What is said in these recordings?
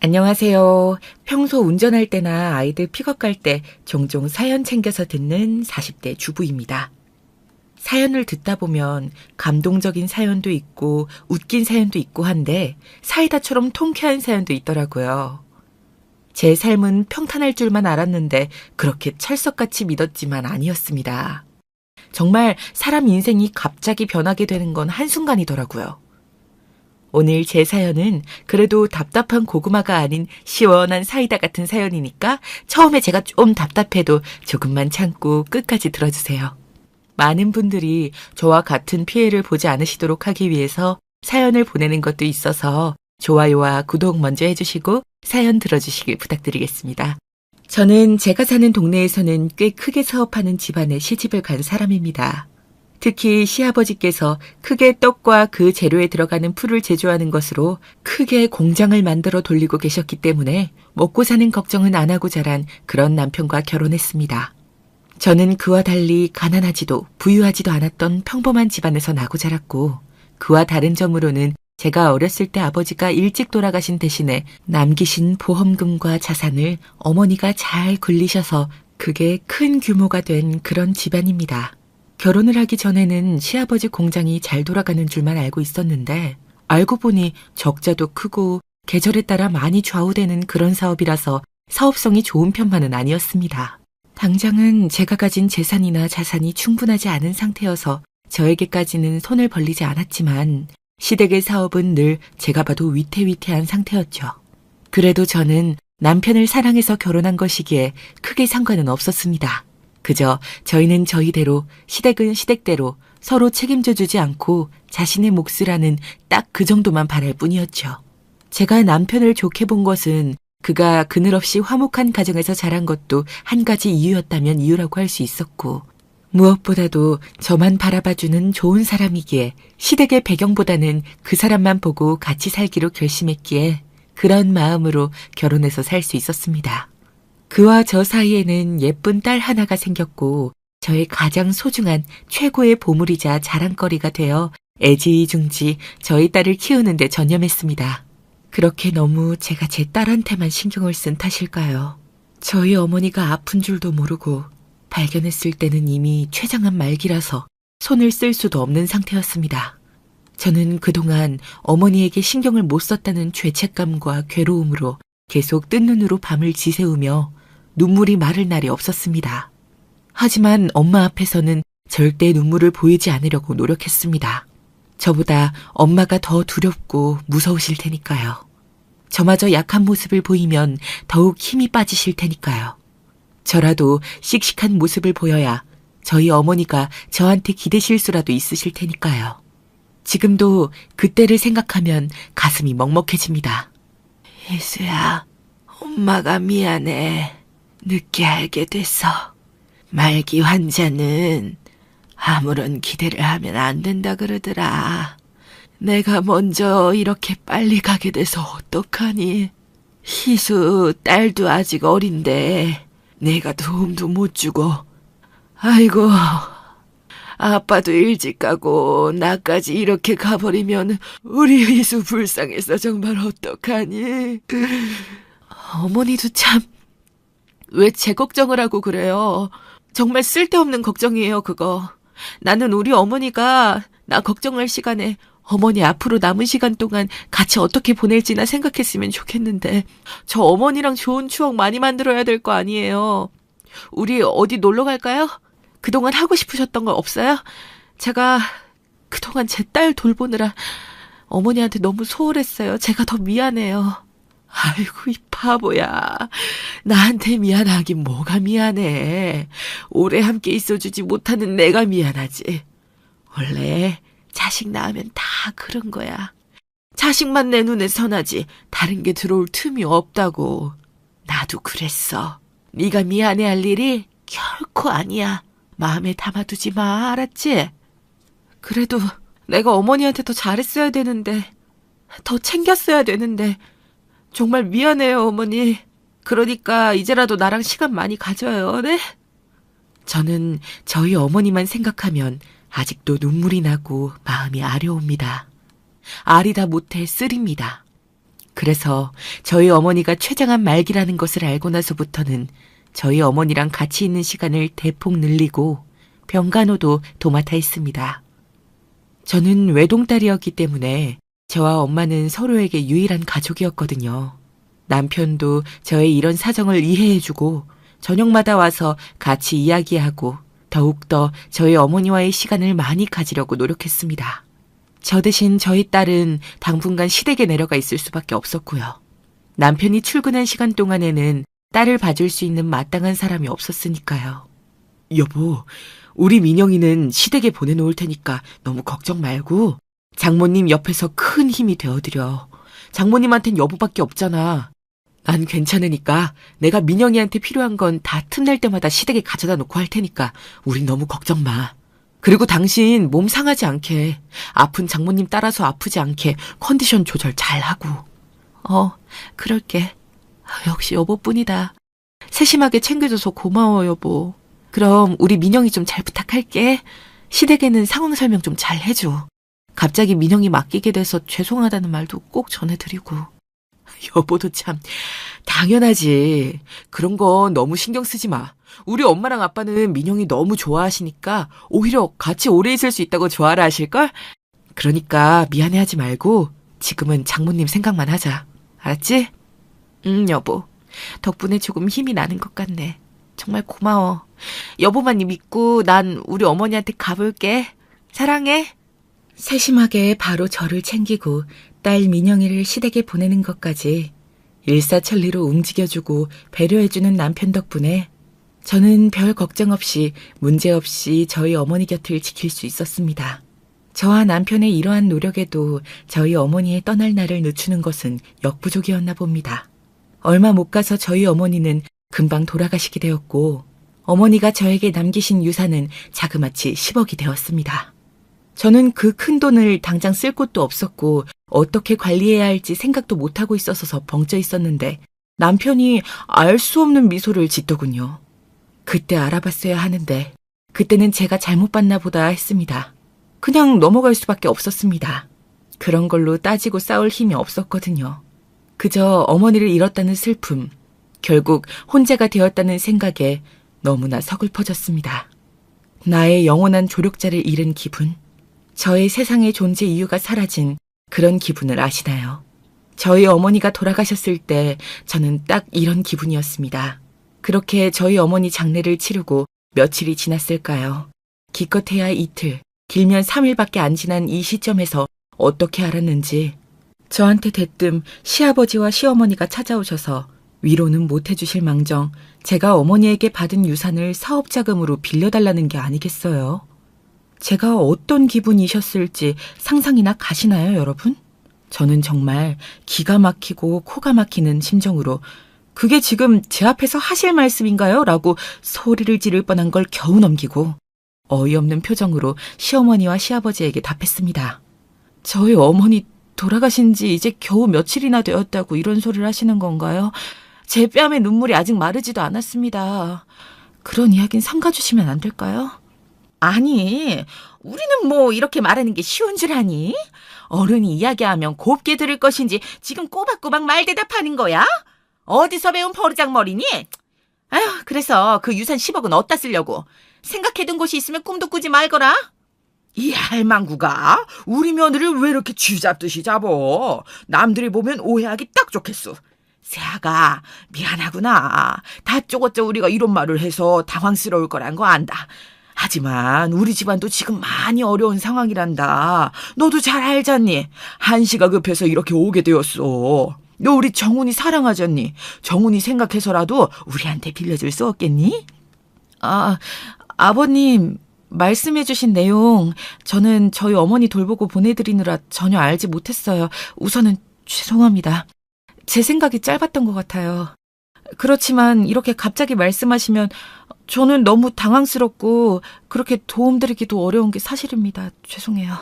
안녕하세요. 평소 운전할 때나 아이들 픽업 갈 때 종종 사연 챙겨서 듣는 40대 주부입니다. 사연을 듣다 보면 감동적인 사연도 있고 웃긴 사연도 있고 한데 사이다처럼 통쾌한 사연도 있더라고요. 제 삶은 평탄할 줄만 알았는데 그렇게 철석같이 믿었지만 아니었습니다. 정말 사람 인생이 갑자기 변하게 되는 건 한순간이더라고요. 오늘 제 사연은 그래도 답답한 고구마가 아닌 시원한 사이다 같은 사연이니까 처음에 제가 좀 답답해도 조금만 참고 끝까지 들어주세요. 많은 분들이 저와 같은 피해를 보지 않으시도록 하기 위해서 사연을 보내는 것도 있어서 좋아요와 구독 먼저 해주시고 사연 들어주시길 부탁드리겠습니다. 저는 제가 사는 동네에서는 꽤 크게 사업하는 집안에 시집을 간 사람입니다. 특히 시아버지께서 크게 떡과 그 재료에 들어가는 풀을 제조하는 것으로 크게 공장을 만들어 돌리고 계셨기 때문에 먹고 사는 걱정은 안 하고 자란 그런 남편과 결혼했습니다. 저는 그와 달리 가난하지도 부유하지도 않았던 평범한 집안에서 나고 자랐고 그와 다른 점으로는 제가 어렸을 때 아버지가 일찍 돌아가신 대신에 남기신 보험금과 자산을 어머니가 잘 굴리셔서 그게 큰 규모가 된 그런 집안입니다. 결혼을 하기 전에는 시아버지 공장이 잘 돌아가는 줄만 알고 있었는데 알고 보니 적자도 크고 계절에 따라 많이 좌우되는 그런 사업이라서 사업성이 좋은 편만은 아니었습니다. 당장은 제가 가진 재산이나 자산이 충분하지 않은 상태여서 저에게까지는 손을 벌리지 않았지만 시댁의 사업은 늘 제가 봐도 위태위태한 상태였죠. 그래도 저는 남편을 사랑해서 결혼한 것이기에 크게 상관은 없었습니다. 그저 저희는 저희대로 시댁은 시댁대로 서로 책임져 주지 않고 자신의 몫이라는 딱 그 정도만 바랄 뿐이었죠. 제가 남편을 좋게 본 것은 그가 그늘없이 화목한 가정에서 자란 것도 한 가지 이유였다면 이유라고 할 수 있었고 무엇보다도 저만 바라봐주는 좋은 사람이기에 시댁의 배경보다는 그 사람만 보고 같이 살기로 결심했기에 그런 마음으로 결혼해서 살 수 있었습니다. 그와 저 사이에는 예쁜 딸 하나가 생겼고 저의 가장 소중한 최고의 보물이자 자랑거리가 되어 애지중지 저희 딸을 키우는 데 전념했습니다. 그렇게 너무 제가 제 딸한테만 신경을 쓴 탓일까요? 저희 어머니가 아픈 줄도 모르고 발견했을 때는 이미 췌장암 말기라서 손을 쓸 수도 없는 상태였습니다. 저는 그동안 어머니에게 신경을 못 썼다는 죄책감과 괴로움으로 계속 뜬 눈으로 밤을 지새우며 눈물이 마를 날이 없었습니다. 하지만 엄마 앞에서는 절대 눈물을 보이지 않으려고 노력했습니다. 저보다 엄마가 더 두렵고 무서우실 테니까요. 저마저 약한 모습을 보이면 더욱 힘이 빠지실 테니까요. 저라도 씩씩한 모습을 보여야 저희 어머니가 저한테 기대실 수라도 있으실 테니까요. 지금도 그때를 생각하면 가슴이 먹먹해집니다. 희수야, 엄마가 미안해. 늦게 알게 돼서. 말기 환자는 아무런 기대를 하면 안 된다 그러더라. 내가 먼저 이렇게 빨리 가게 돼서 어떡하니. 희수 딸도 아직 어린데 내가 도움도 못 주고. 아이고, 아빠도 일찍 가고 나까지 이렇게 가버리면 우리 희수 불쌍해서 정말 어떡하니. 어머니도 참 왜 제 걱정을 하고 그래요. 정말 쓸데없는 걱정이에요, 그거. 나는 우리 어머니가 나 걱정할 시간에 어머니 앞으로 남은 시간 동안 같이 어떻게 보낼지나 생각했으면 좋겠는데 저 어머니랑 좋은 추억 많이 만들어야 될 거 아니에요. 우리 어디 놀러 갈까요? 그동안 하고 싶으셨던 거 없어요? 제가 그동안 제 딸 돌보느라 어머니한테 너무 소홀했어요. 제가 더 미안해요. 아이고, 이 바보야. 나한테 미안하긴 뭐가 미안해. 오래 함께 있어주지 못하는 내가 미안하지. 원래 자식 낳으면 다 그런 거야. 자식만 내 눈에 선하지 다른 게 들어올 틈이 없다고. 나도 그랬어. 네가 미안해할 일이 결코 아니야. 마음에 담아두지 마, 알았지? 그래도 내가 어머니한테 더 잘했어야 되는데, 더 챙겼어야 되는데 정말 미안해요, 어머니. 그러니까 이제라도 나랑 시간 많이 가져요, 네? 저는 저희 어머니만 생각하면 아직도 눈물이 나고 마음이 아려옵니다. 아리다 못해 쓰립니다. 그래서 저희 어머니가 췌장암 말기라는 것을 알고 나서부터는 저희 어머니랑 같이 있는 시간을 대폭 늘리고 병간호도 도맡아 했습니다. 저는 외동딸이었기 때문에 저와 엄마는 서로에게 유일한 가족이었거든요. 남편도 저의 이런 사정을 이해해주고 저녁마다 와서 같이 이야기하고 더욱더 저희 어머니와의 시간을 많이 가지려고 노력했습니다. 저 대신 저희 딸은 당분간 시댁에 내려가 있을 수밖에 없었고요. 남편이 출근한 시간 동안에는 딸을 봐줄 수 있는 마땅한 사람이 없었으니까요. 여보, 우리 민영이는 시댁에 보내놓을 테니까 너무 걱정 말고 장모님 옆에서 큰 힘이 되어드려. 장모님한텐 여보밖에 없잖아. 난 괜찮으니까 내가 민영이한테 필요한 건 다 틈날 때마다 시댁에 가져다 놓고 할 테니까 우린 너무 걱정 마. 그리고 당신 몸 상하지 않게, 아픈 장모님 따라서 아프지 않게 컨디션 조절 잘하고. 그럴게. 역시 여보뿐이다. 세심하게 챙겨줘서 고마워, 여보. 그럼 우리 민영이 좀 잘 부탁할게. 시댁에는 상황 설명 좀 잘 해줘. 갑자기 민영이 맡기게 돼서 죄송하다는 말도 꼭 전해드리고. 여보도 참 당연하지. 그런 거 너무 신경 쓰지 마. 우리 엄마랑 아빠는 민영이 너무 좋아하시니까 오히려 같이 오래 있을 수 있다고 좋아라 하실걸? 그러니까 미안해하지 말고 지금은 장모님 생각만 하자. 알았지? 응, 여보. 덕분에 조금 힘이 나는 것 같네. 정말 고마워. 여보만 믿고 난 우리 어머니한테 가볼게. 사랑해. 세심하게 바로 저를 챙기고 딸 민영이를 시댁에 보내는 것까지 일사천리로 움직여주고 배려해주는 남편 덕분에 저는 별 걱정 없이 문제없이 저희 어머니 곁을 지킬 수 있었습니다. 저와 남편의 이러한 노력에도 저희 어머니의 떠날 날을 늦추는 것은 역부족이었나 봅니다. 얼마 못 가서 저희 어머니는 금방 돌아가시게 되었고 어머니가 저에게 남기신 유산은 자그마치 10억이 되었습니다. 저는 그 큰 돈을 당장 쓸 곳도 없었고 어떻게 관리해야 할지 생각도 못하고 있어서 벙쪄 있었는데 남편이 알 수 없는 미소를 짓더군요. 그때 알아봤어야 하는데 그때는 제가 잘못 봤나 보다 했습니다. 그냥 넘어갈 수밖에 없었습니다. 그런 걸로 따지고 싸울 힘이 없었거든요. 그저 어머니를 잃었다는 슬픔, 결국 혼자가 되었다는 생각에 너무나 서글퍼졌습니다. 나의 영원한 조력자를 잃은 기분, 저의 세상의 존재 이유가 사라진 그런 기분을 아시나요? 저희 어머니가 돌아가셨을 때 저는 딱 이런 기분이었습니다. 그렇게 저희 어머니 장례를 치르고 며칠이 지났을까요? 기껏해야 이틀, 길면 3일밖에 안 지난 이 시점에서 어떻게 알았는지 저한테 대뜸 시아버지와 시어머니가 찾아오셔서 위로는 못 해주실 망정 제가 어머니에게 받은 유산을 사업자금으로 빌려달라는 게 아니겠어요? 제가 어떤 기분이셨을지 상상이나 가시나요, 여러분? 저는 정말 기가 막히고 코가 막히는 심정으로 그게 지금 제 앞에서 하실 말씀인가요? 라고 소리를 지를 뻔한 걸 겨우 넘기고 어이없는 표정으로 시어머니와 시아버지에게 답했습니다. 저희 어머니 돌아가신 지 이제 겨우 며칠이나 되었다고 이런 소리를 하시는 건가요? 제 뺨에 눈물이 아직 마르지도 않았습니다. 그런 이야기는 삼가주시면 안 될까요? 아니, 우리는 뭐 이렇게 말하는 게 쉬운 줄 아니? 어른이 이야기하면 곱게 들을 것인지 지금 꼬박꼬박 말 대답하는 거야? 어디서 배운 버르장머리니? 아휴, 그래서 그 유산 10억은 어디다 쓰려고? 생각해둔 곳이 있으면 꿈도 꾸지 말거라. 이 할망구가 우리 며느리를 왜 이렇게 쥐잡듯이 잡어? 남들이 보면 오해하기 딱 좋겠어. 새아가 미안하구나. 다쪼고쪼 우리가 이런 말을 해서 당황스러울 거란 거 안다. 하지만 우리 집안도 지금 많이 어려운 상황이란다. 너도 잘 알잖니. 한시가 급해서 이렇게 오게 되었어. 너 우리 정훈이 사랑하잖니. 정훈이 생각해서라도 우리한테 빌려줄 수 없겠니? 아버님 말씀해주신 내용 저는 저희 어머니 돌보고 보내드리느라 전혀 알지 못했어요. 우선은 죄송합니다. 제 생각이 짧았던 것 같아요. 그렇지만 이렇게 갑자기 말씀하시면 저는 너무 당황스럽고 그렇게 도움드리기도 어려운 게 사실입니다. 죄송해요.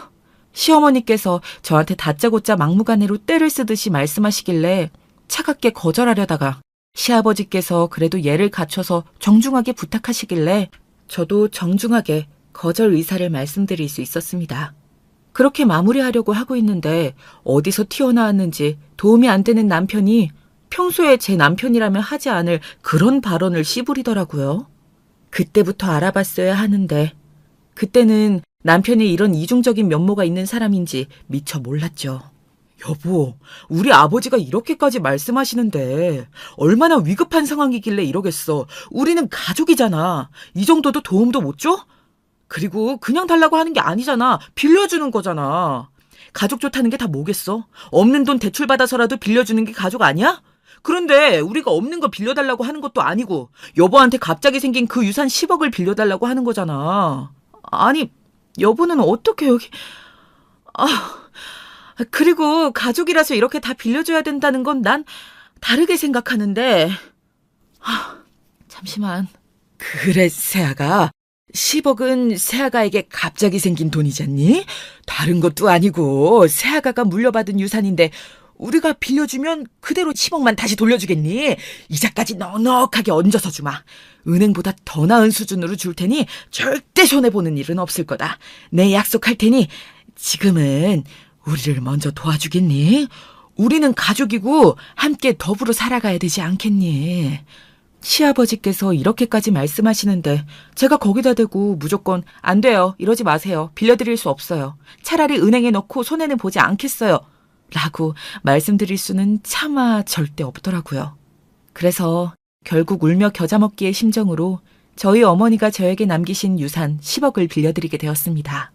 시어머니께서 저한테 다짜고짜 막무가내로 떼를 쓰듯이 말씀하시길래 차갑게 거절하려다가 시아버지께서 그래도 예를 갖춰서 정중하게 부탁하시길래 저도 정중하게 거절 의사를 말씀드릴 수 있었습니다. 그렇게 마무리하려고 하고 있는데 어디서 튀어나왔는지 도움이 안 되는 남편이 평소에 제 남편이라면 하지 않을 그런 발언을 씨부리더라고요. 그때부터 알아봤어야 하는데 그때는 남편이 이런 이중적인 면모가 있는 사람인지 미처 몰랐죠. 여보, 우리 아버지가 이렇게까지 말씀하시는데 얼마나 위급한 상황이길래 이러겠어. 우리는 가족이잖아. 이 정도도 도움도 못 줘? 그리고 그냥 달라고 하는 게 아니잖아. 빌려주는 거잖아. 가족 좋다는 게 다 뭐겠어? 없는 돈 대출받아서라도 빌려주는 게 가족 아니야? 그런데 우리가 없는 거 빌려달라고 하는 것도 아니고 여보한테 갑자기 생긴 그 유산 10억을 빌려달라고 하는 거잖아. 아니, 여보는 어떻게 여기... 그리고 가족이라서 이렇게 다 빌려줘야 된다는 건 난 다르게 생각하는데... 잠시만. 그래, 세아가. 10억은 세아가에게 갑자기 생긴 돈이잖니? 다른 것도 아니고 세아가가 물려받은 유산인데 우리가 빌려주면 그대로 10억만 다시 돌려주겠니? 이자까지 넉넉하게 얹어서 주마. 은행보다 더 나은 수준으로 줄 테니 절대 손해보는 일은 없을 거다. 내 약속할 테니 지금은 우리를 먼저 도와주겠니? 우리는 가족이고 함께 더불어 살아가야 되지 않겠니? 시아버지께서 이렇게까지 말씀하시는데 제가 거기다 대고 무조건 안 돼요. 이러지 마세요. 빌려드릴 수 없어요. 차라리 은행에 넣고 손해는 보지 않겠어요. 라고 말씀드릴 수는 차마 절대 없더라고요. 그래서 결국 울며 겨자 먹기의 심정으로 저희 어머니가 저에게 남기신 유산 10억을 빌려드리게 되었습니다.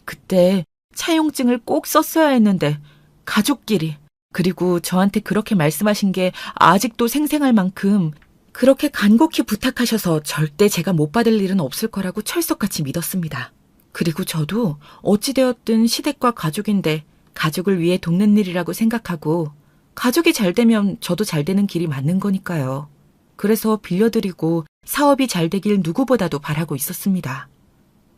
그때 차용증을 꼭 썼어야 했는데 가족끼리 그리고 저한테 그렇게 말씀하신 게 아직도 생생할 만큼 그렇게 간곡히 부탁하셔서 절대 제가 못 받을 일은 없을 거라고 철석같이 믿었습니다. 그리고 저도 어찌되었든 시댁과 가족인데 가족을 위해 돕는 일이라고 생각하고 가족이 잘 되면 저도 잘 되는 길이 맞는 거니까요. 그래서 빌려드리고 사업이 잘 되길 누구보다도 바라고 있었습니다.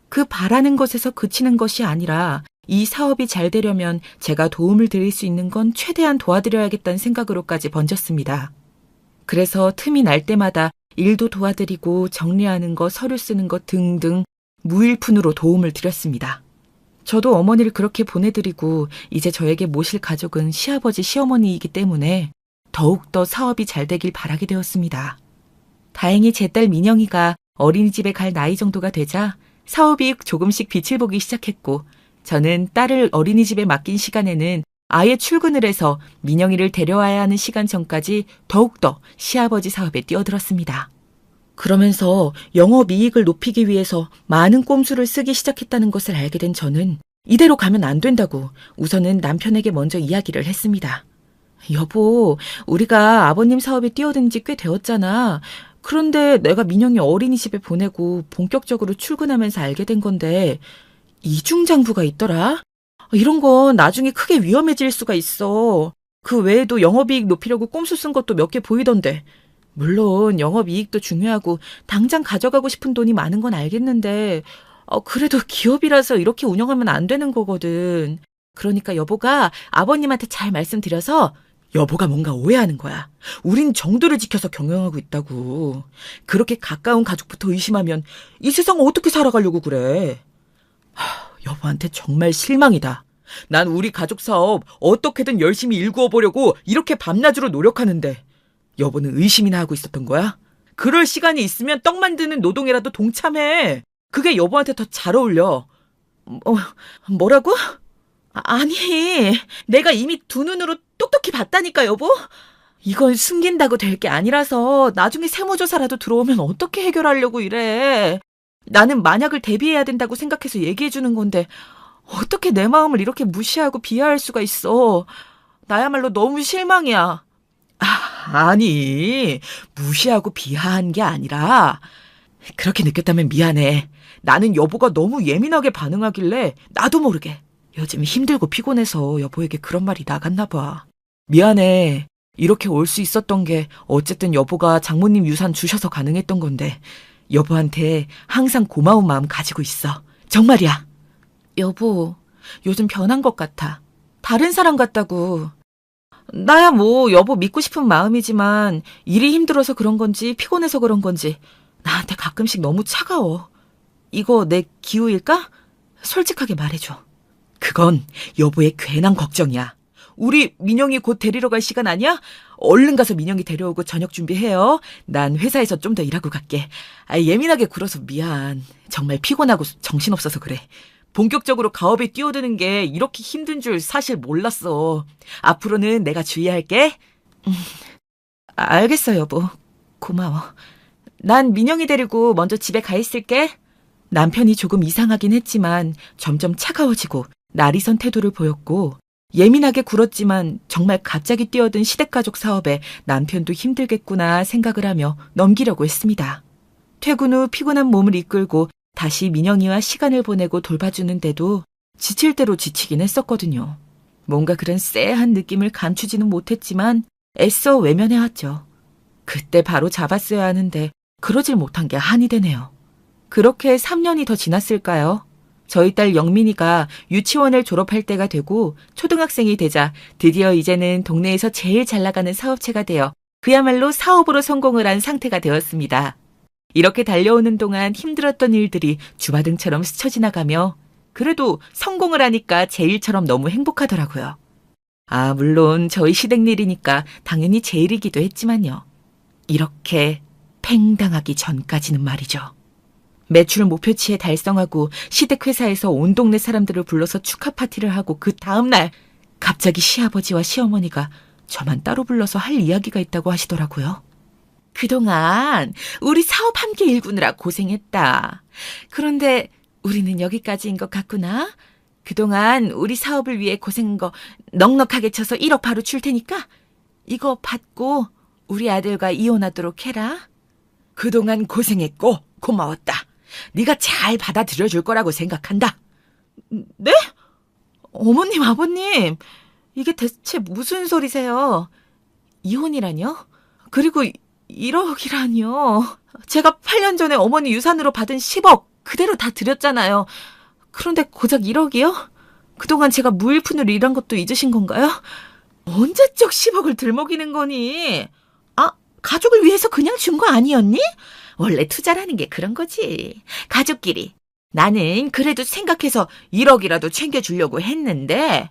그 바라는 것에서 그치는 것이 아니라 이 사업이 잘 되려면 제가 도움을 드릴 수 있는 건 최대한 도와드려야겠다는 생각으로까지 번졌습니다. 그래서 틈이 날 때마다 일도 도와드리고 정리하는 거, 서류 쓰는 거 등등 무일푼으로 도움을 드렸습니다. 저도 어머니를 그렇게 보내드리고 이제 저에게 모실 가족은 시아버지, 시어머니이기 때문에 더욱더 사업이 잘 되길 바라게 되었습니다. 다행히 제 딸 민영이가 어린이집에 갈 나이 정도가 되자 사업이 조금씩 빛을 보기 시작했고 저는 딸을 어린이집에 맡긴 시간에는 아예 출근을 해서 민영이를 데려와야 하는 시간 전까지 더욱더 시아버지 사업에 뛰어들었습니다. 그러면서 영업이익을 높이기 위해서 많은 꼼수를 쓰기 시작했다는 것을 알게 된 저는 이대로 가면 안 된다고 우선은 남편에게 먼저 이야기를 했습니다. 여보, 우리가 아버님 사업에 뛰어든 지 꽤 되었잖아. 그런데 내가 민영이 어린이집에 보내고 본격적으로 출근하면서 알게 된 건데 이중장부가 있더라? 이런 건 나중에 크게 위험해질 수가 있어. 그 외에도 영업이익 높이려고 꼼수 쓴 것도 몇 개 보이던데. 물론 영업이익도 중요하고 당장 가져가고 싶은 돈이 많은 건 알겠는데 그래도 기업이라서 이렇게 운영하면 안 되는 거거든. 그러니까 여보가 아버님한테 잘 말씀드려서 여보가 뭔가 오해하는 거야. 우린 정도를 지켜서 경영하고 있다고. 그렇게 가까운 가족부터 의심하면 이 세상 어떻게 살아가려고 그래. 여보한테 정말 실망이다. 난 우리 가족 사업 어떻게든 열심히 일구어 보려고 이렇게 밤낮으로 노력하는데 여보는 의심이나 하고 있었던 거야? 그럴 시간이 있으면 떡 만드는 노동이라도 동참해. 그게 여보한테 더 잘 어울려. 뭐라고? 아니, 내가 이미 두 눈으로 똑똑히 봤다니까, 여보. 이걸 숨긴다고 될 게 아니라서 나중에 세무조사라도 들어오면 어떻게 해결하려고 이래. 나는 만약을 대비해야 된다고 생각해서 얘기해주는 건데 어떻게 내 마음을 이렇게 무시하고 비하할 수가 있어. 나야말로 너무 실망이야. 아니, 무시하고 비하한 게 아니라 그렇게 느꼈다면 미안해. 나는 여보가 너무 예민하게 반응하길래 나도 모르게 요즘 힘들고 피곤해서 여보에게 그런 말이 나갔나 봐. 미안해. 이렇게 올 수 있었던 게 어쨌든 여보가 장모님 유산 주셔서 가능했던 건데 여보한테 항상 고마운 마음 가지고 있어. 정말이야. 여보, 요즘 변한 것 같아. 다른 사람 같다고. 나야 뭐 여보 믿고 싶은 마음이지만 일이 힘들어서 그런 건지 피곤해서 그런 건지 나한테 가끔씩 너무 차가워. 이거 내 기우일까? 솔직하게 말해줘. 그건 여보의 괜한 걱정이야. 우리 민영이 곧 데리러 갈 시간 아니야? 얼른 가서 민영이 데려오고 저녁 준비해요. 난 회사에서 좀 더 일하고 갈게. 예민하게 굴어서 미안. 정말 피곤하고 정신없어서 그래. 본격적으로 가업에 뛰어드는 게 이렇게 힘든 줄 사실 몰랐어. 앞으로는 내가 주의할게. 알겠어, 여보. 고마워. 난 민영이 데리고 먼저 집에 가 있을게. 남편이 조금 이상하긴 했지만 점점 차가워지고 날이 선 태도를 보였고 예민하게 굴었지만 정말 갑자기 뛰어든 시댁가족 사업에 남편도 힘들겠구나 생각을 하며 넘기려고 했습니다. 퇴근 후 피곤한 몸을 이끌고 다시 민영이와 시간을 보내고 돌봐주는데도 지칠 대로 지치긴 했었거든요. 뭔가 그런 쎄한 느낌을 감추지는 못했지만 애써 외면해왔죠. 그때 바로 잡았어야 하는데 그러질 못한 게 한이 되네요. 그렇게 3년이 더 지났을까요? 저희 딸 영민이가 유치원을 졸업할 때가 되고 초등학생이 되자 드디어 이제는 동네에서 제일 잘 나가는 사업체가 되어 그야말로 사업으로 성공을 한 상태가 되었습니다. 이렇게 달려오는 동안 힘들었던 일들이 주마등처럼 스쳐 지나가며 그래도 성공을 하니까 제 일처럼 너무 행복하더라고요. 물론 저희 시댁 일이니까 당연히 제 일이기도 했지만요. 이렇게 팽당하기 전까지는 말이죠. 매출 목표치에 달성하고 시댁 회사에서 온 동네 사람들을 불러서 축하 파티를 하고 그 다음날 갑자기 시아버지와 시어머니가 저만 따로 불러서 할 이야기가 있다고 하시더라고요. 그동안 우리 사업 함께 일구느라 고생했다. 그런데 우리는 여기까지인 것 같구나. 그동안 우리 사업을 위해 고생한 거 넉넉하게 쳐서 1억 바로 줄 테니까 이거 받고 우리 아들과 이혼하도록 해라. 그동안 고생했고 고마웠다. 네가 잘 받아들여줄 거라고 생각한다. 네? 어머님, 아버님, 이게 대체 무슨 소리세요? 이혼이라뇨? 그리고 1억이라뇨. 제가 8년 전에 어머니 유산으로 받은 10억 그대로 다 드렸잖아요. 그런데 고작 1억이요? 그동안 제가 무일푼으로 일한 것도 잊으신 건가요? 언제적 10억을 들먹이는 거니? 가족을 위해서 그냥 준 거 아니었니? 원래 투자라는 게 그런 거지. 가족끼리. 나는 그래도 생각해서 1억이라도 챙겨주려고 했는데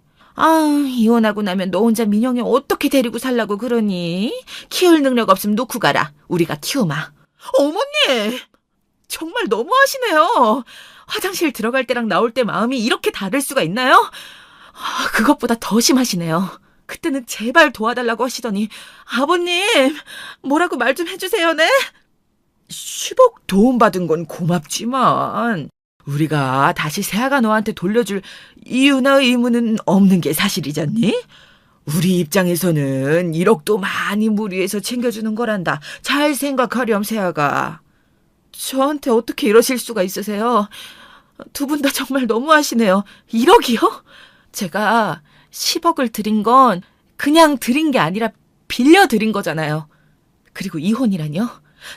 이혼하고 나면 너 혼자 민영이 어떻게 데리고 살라고 그러니? 키울 능력 없으면 놓고 가라. 우리가 키우마. 어머니! 정말 너무하시네요. 화장실 들어갈 때랑 나올 때 마음이 이렇게 다를 수가 있나요? 그것보다 더 심하시네요. 그때는 제발 도와달라고 하시더니 아버님 뭐라고 말 좀 해주세요. 네? 10억 도움받은 건 고맙지만 우리가 다시 새아가 너한테 돌려줄 이유나 의무는 없는 게 사실이잖니? 우리 입장에서는 1억도 많이 무리해서 챙겨주는 거란다. 잘 생각하렴, 새아가. 저한테 어떻게 이러실 수가 있으세요? 두 분 다 정말 너무하시네요. 1억이요? 제가 10억을 드린 건 그냥 드린 게 아니라 빌려 드린 거잖아요. 그리고 이혼이라뇨?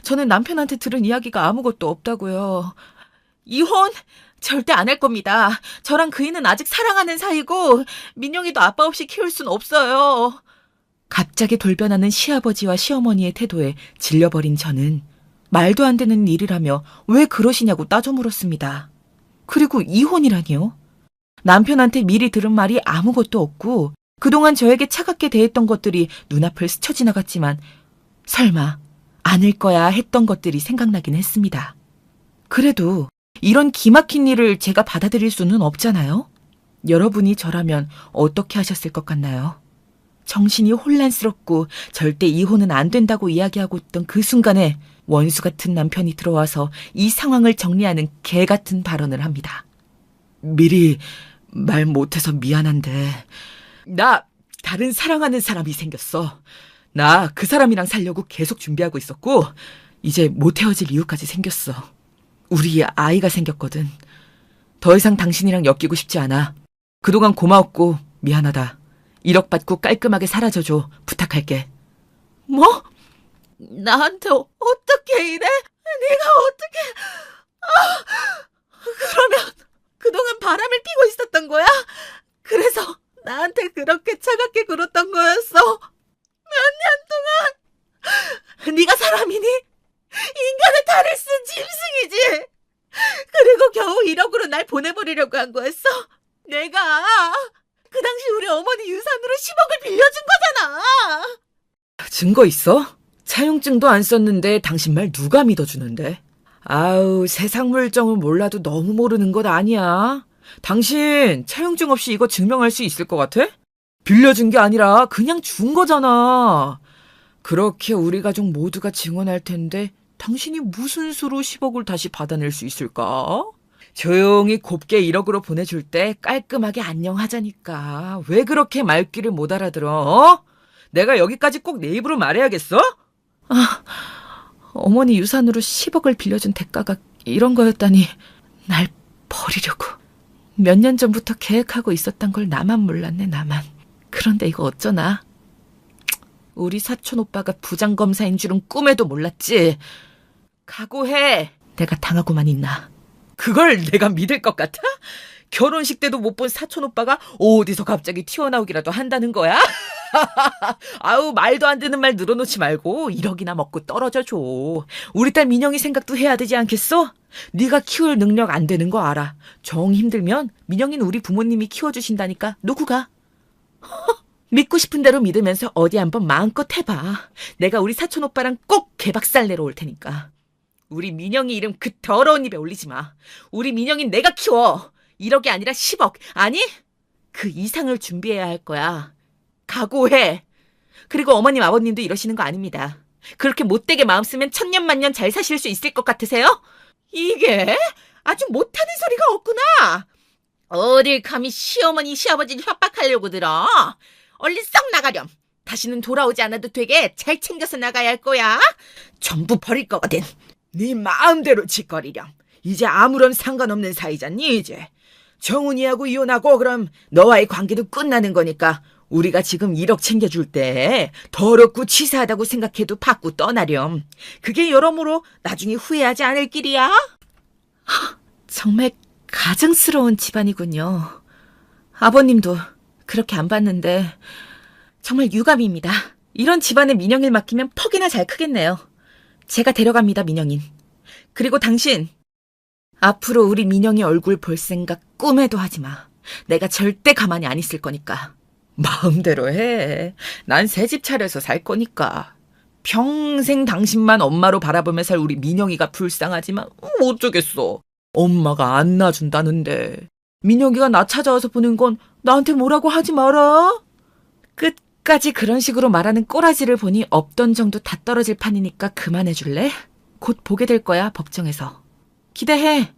저는 남편한테 들은 이야기가 아무것도 없다고요. 이혼 절대 안 할 겁니다. 저랑 그이는 아직 사랑하는 사이고 민영이도 아빠 없이 키울 순 없어요. 갑자기 돌변하는 시아버지와 시어머니의 태도에 질려버린 저는 말도 안 되는 일이라며 왜 그러시냐고 따져 물었습니다. 그리고 이혼이라니요? 남편한테 미리 들은 말이 아무것도 없고 그동안 저에게 차갑게 대했던 것들이 눈앞을 스쳐 지나갔지만 설마 않을 거야 했던 것들이 생각나긴 했습니다. 그래도 이런 기막힌 일을 제가 받아들일 수는 없잖아요. 여러분이 저라면 어떻게 하셨을 것 같나요? 정신이 혼란스럽고 절대 이혼은 안 된다고 이야기하고 있던 그 순간에 원수 같은 남편이 들어와서 이 상황을 정리하는 개 같은 발언을 합니다. 미리 말 못해서 미안한데 나 다른 사랑하는 사람이 생겼어. 나 그 사람이랑 살려고 계속 준비하고 있었고 이제 못 헤어질 이유까지 생겼어. 우리 아이가 생겼거든. 더 이상 당신이랑 엮이고 싶지 않아. 그동안 고마웠고 미안하다. 1억 받고 깔끔하게 사라져줘. 부탁할게. 뭐? 나한테 어떻게 이래? 내가 어떻게... 그러면 그동안 바람을 피고 있었던 거야? 그래서 나한테 그렇게 차갑게 굴었던 거였어? 몇 년 동안? 네가 사람이니? 인간의 탈을 쓴 짐승이지. 그리고 겨우 1억으로 날 보내버리려고 한 거였어. 내가 그 당시 우리 어머니 유산으로 10억을 빌려준 거잖아. 증거 있어? 차용증도 안 썼는데 당신 말 누가 믿어주는데? 아우, 세상 물정을 몰라도 너무 모르는 것 아니야? 당신 차용증 없이 이거 증명할 수 있을 것 같아? 빌려준 게 아니라 그냥 준 거잖아. 그렇게 우리 가족 모두가 증언할 텐데 당신이 무슨 수로 10억을 다시 받아낼 수 있을까? 조용히 곱게 1억으로 보내줄 때 깔끔하게 안녕하자니까. 왜 그렇게 말귀를 못 알아들어? 어? 내가 여기까지 꼭 내 입으로 말해야겠어? 어머니 유산으로 10억을 빌려준 대가가 이런 거였다니. 날 버리려고. 몇 년 전부터 계획하고 있었단 걸 나만 몰랐네, 나만. 그런데 이거 어쩌나? 우리 사촌 오빠가 부장검사인 줄은 꿈에도 몰랐지. 각오해. 내가 당하고만 있나. 그걸 내가 믿을 것 같아? 결혼식 때도 못 본 사촌 오빠가 어디서 갑자기 튀어나오기라도 한다는 거야? 아우, 말도 안 되는 말 늘어놓지 말고 1억이나 먹고 떨어져 줘. 우리 딸 민영이 생각도 해야 되지 않겠어? 네가 키울 능력 안 되는 거 알아. 정 힘들면 민영이는 우리 부모님이 키워주신다니까 놓고 가. 믿고 싶은 대로 믿으면서 어디 한번 마음껏 해봐. 내가 우리 사촌 오빠랑 꼭 개박살 내러 올 테니까. 우리 민영이 이름 그 더러운 입에 올리지 마. 우리 민영이는 내가 키워. 1억이 아니라 10억. 아니? 그 이상을 준비해야 할 거야. 각오해. 그리고 어머님 아버님도 이러시는 거 아닙니다. 그렇게 못되게 마음 쓰면 천년만년 잘 사실 수 있을 것 같으세요? 이게 아주 못하는 소리가 없구나. 어딜 감히 시어머니 시아버지를 협박하려고 들어. 얼른 썩 나가렴. 다시는 돌아오지 않아도 되게 잘 챙겨서 나가야 할 거야. 전부 버릴 거거든. 네 마음대로 짓거리렴. 이제 아무런 상관없는 사이잖니 이제. 정훈이하고 이혼하고 그럼 너와의 관계도 끝나는 거니까 우리가 지금 1억 챙겨줄 때 더럽고 치사하다고 생각해도 받고 떠나렴. 그게 여러모로 나중에 후회하지 않을 길이야. 정말 가증스러운 집안이군요. 아버님도 그렇게 안 봤는데 정말 유감입니다. 이런 집안에 민영이를 맡기면 퍽이나 잘 크겠네요. 제가 데려갑니다, 민영인. 그리고 당신, 앞으로 우리 민영이 얼굴 볼 생각 꿈에도 하지 마. 내가 절대 가만히 안 있을 거니까. 마음대로 해. 난 새 집 차려서 살 거니까. 평생 당신만 엄마로 바라보며 살 우리 민영이가 불쌍하지만 어쩌겠어. 엄마가 안 놔준다는데. 민영이가 나 찾아와서 보는 건 나한테 뭐라고 하지 마라. 끝까지 그런 식으로 말하는 꼬라지를 보니 없던 정도 다 떨어질 판이니까 그만해줄래? 곧 보게 될 거야, 법정에서. 기대해.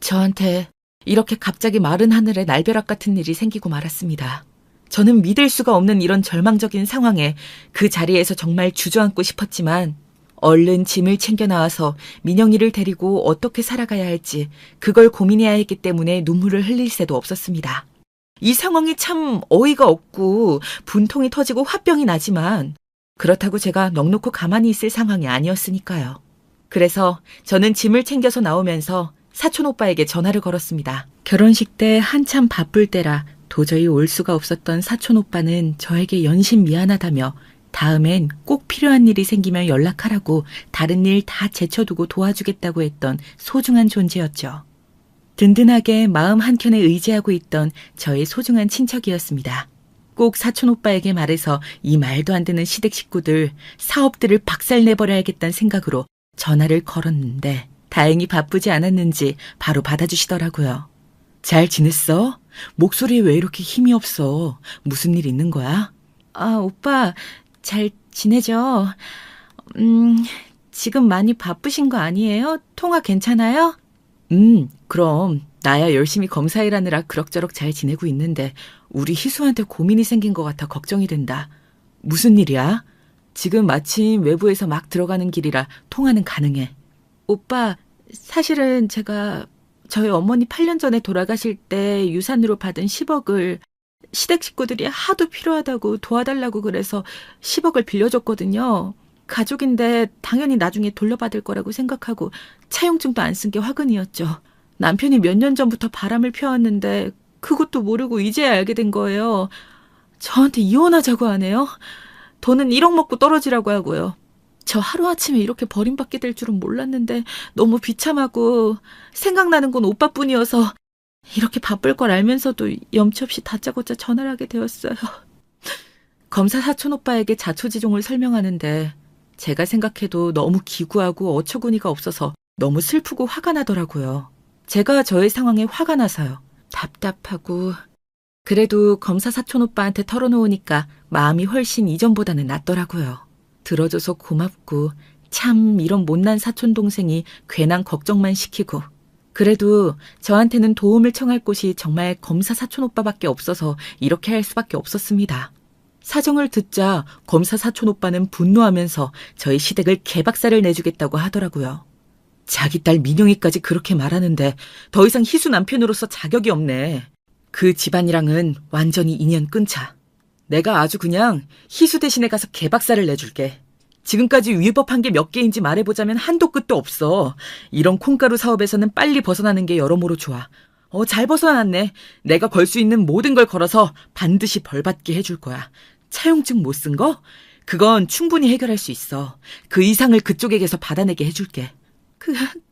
저한테 이렇게 갑자기 마른 하늘에 날벼락 같은 일이 생기고 말았습니다. 저는 믿을 수가 없는 이런 절망적인 상황에 그 자리에서 정말 주저앉고 싶었지만 얼른 짐을 챙겨 나와서 민영이를 데리고 어떻게 살아가야 할지 그걸 고민해야 했기 때문에 눈물을 흘릴 새도 없었습니다. 이 상황이 참 어이가 없고 분통이 터지고 화병이 나지만 그렇다고 제가 넋놓고 가만히 있을 상황이 아니었으니까요. 그래서 저는 짐을 챙겨서 나오면서 사촌 오빠에게 전화를 걸었습니다. 결혼식 때 한참 바쁠 때라 도저히 올 수가 없었던 사촌 오빠는 저에게 연신 미안하다며 다음엔 꼭 필요한 일이 생기면 연락하라고 다른 일 다 제쳐두고 도와주겠다고 했던 소중한 존재였죠. 든든하게 마음 한켠에 의지하고 있던 저의 소중한 친척이었습니다. 꼭 사촌 오빠에게 말해서 이 말도 안 되는 시댁 식구들 사업들을 박살내버려야겠다는 생각으로 전화를 걸었는데 다행히 바쁘지 않았는지 바로 받아주시더라고요. 잘 지냈어? 목소리에 왜 이렇게 힘이 없어? 무슨 일 있는 거야? 아, 오빠 잘 지내죠? 지금 많이 바쁘신 거 아니에요? 통화 괜찮아요? 그럼 나야 열심히 검사 일하느라 그럭저럭 잘 지내고 있는데 우리 희수한테 고민이 생긴 것 같아 걱정이 된다. 무슨 일이야? 지금 마침 외부에서 막 들어가는 길이라 통화는 가능해. 오빠, 사실은 제가 저희 어머니 8년 전에 돌아가실 때 유산으로 받은 10억을 시댁 식구들이 하도 필요하다고 도와달라고 그래서 10억을 빌려줬거든요. 가족인데 당연히 나중에 돌려받을 거라고 생각하고 차용증도 안 쓴 게 화근이었죠. 남편이 몇 년 전부터 바람을 펴왔는데 그것도 모르고 이제야 알게 된 거예요. 저한테 이혼하자고 하네요. 돈은 1억 먹고 떨어지라고 하고요. 저 하루아침에 이렇게 버림받게 될 줄은 몰랐는데 너무 비참하고 생각나는 건 오빠뿐이어서 이렇게 바쁠 걸 알면서도 염치 없이 다짜고짜 전화를 하게 되었어요. 검사 사촌 오빠에게 자초지종을 설명하는데 제가 생각해도 너무 기구하고 어처구니가 없어서 너무 슬프고 화가 나더라고요. 제가 저의 상황에 화가 나서요. 답답하고. 그래도 검사 사촌 오빠한테 털어놓으니까 마음이 훨씬 이전보다는 낫더라고요. 들어줘서 고맙고 참 이런 못난 사촌 동생이 괜한 걱정만 시키고. 그래도 저한테는 도움을 청할 곳이 정말 검사 사촌 오빠밖에 없어서 이렇게 할 수밖에 없었습니다. 사정을 듣자 검사 사촌 오빠는 분노하면서 저희 시댁을 개박살을 내주겠다고 하더라고요. 자기 딸 민영이까지 그렇게 말하는데 더 이상 희수 남편으로서 자격이 없네. 그 집안이랑은 완전히 인연 끊자. 내가 아주 그냥 희수 대신에 가서 개박살을 내줄게. 지금까지 위법한 게 몇 개인지 말해보자면 한도 끝도 없어. 이런 콩가루 사업에서는 빨리 벗어나는 게 여러모로 좋아. 잘 벗어났네. 내가 걸 수 있는 모든 걸 걸어서 반드시 벌받게 해줄 거야. 차용증 못 쓴 거? 그건 충분히 해결할 수 있어. 그 이상을 그쪽에게서 받아내게 해줄게.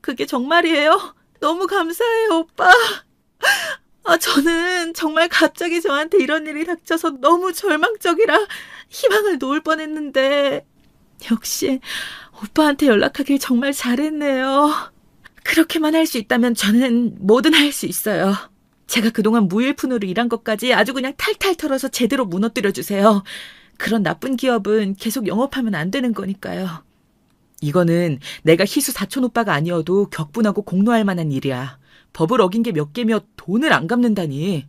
그게 정말이에요? 너무 감사해요, 오빠. 저는 정말 갑자기 저한테 이런 일이 닥쳐서 너무 절망적이라 희망을 놓을 뻔했는데 역시 오빠한테 연락하길 정말 잘했네요. 그렇게만 할 수 있다면 저는 뭐든 할 수 있어요. 제가 그동안 무일푼으로 일한 것까지 아주 그냥 탈탈 털어서 제대로 무너뜨려 주세요. 그런 나쁜 기업은 계속 영업하면 안 되는 거니까요. 이거는 내가 희수 사촌 오빠가 아니어도 격분하고 공로할 만한 일이야. 법을 어긴 게 몇 개며 돈을 안 갚는다니.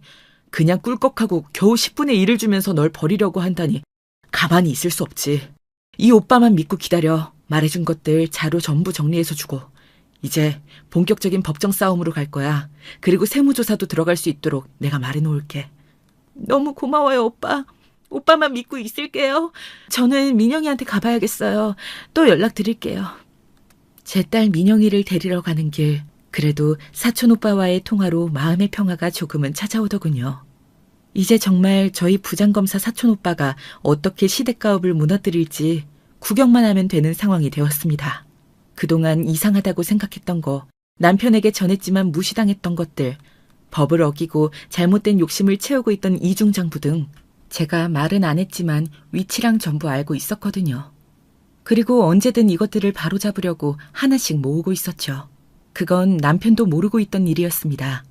그냥 꿀꺽하고 겨우 10분의 1을 주면서 널 버리려고 한다니. 가만히 있을 수 없지. 이 오빠만 믿고 기다려. 말해준 것들 자료 전부 정리해서 주고. 이제 본격적인 법정 싸움으로 갈 거야. 그리고 세무조사도 들어갈 수 있도록 내가 말해놓을게. 너무 고마워요, 오빠. 오빠만 믿고 있을게요. 저는 민영이한테 가봐야겠어요. 또 연락드릴게요. 제 딸 민영이를 데리러 가는 길, 그래도 사촌 오빠와의 통화로 마음의 평화가 조금은 찾아오더군요. 이제 정말 저희 부장검사 사촌 오빠가 어떻게 시댁가업을 무너뜨릴지 구경만 하면 되는 상황이 되었습니다. 그동안 이상하다고 생각했던 거, 남편에게 전했지만 무시당했던 것들, 법을 어기고 잘못된 욕심을 채우고 있던 이중장부 등 제가 말은 안 했지만 위치랑 전부 알고 있었거든요. 그리고 언제든 이것들을 바로잡으려고 하나씩 모으고 있었죠. 그건 남편도 모르고 있던 일이었습니다.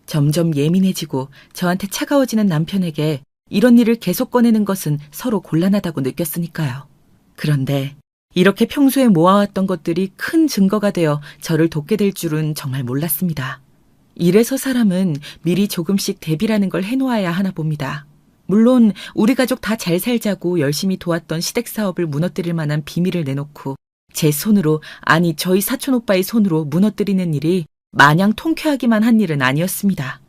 점점 예민해지고 저한테 차가워지는 남편에게 이런 일을 계속 꺼내는 것은 서로 곤란하다고 느꼈으니까요. 그런데 이렇게 평소에 모아왔던 것들이 큰 증거가 되어 저를 돕게 될 줄은 정말 몰랐습니다. 이래서 사람은 미리 조금씩 대비라는 걸 해놓아야 하나 봅니다. 물론 우리 가족 다 잘 살자고 열심히 도왔던 시댁 사업을 무너뜨릴 만한 비밀을 내놓고 제 손으로, 아니 저희 사촌 오빠의 손으로 무너뜨리는 일이 마냥 통쾌하기만 한 일은 아니었습니다.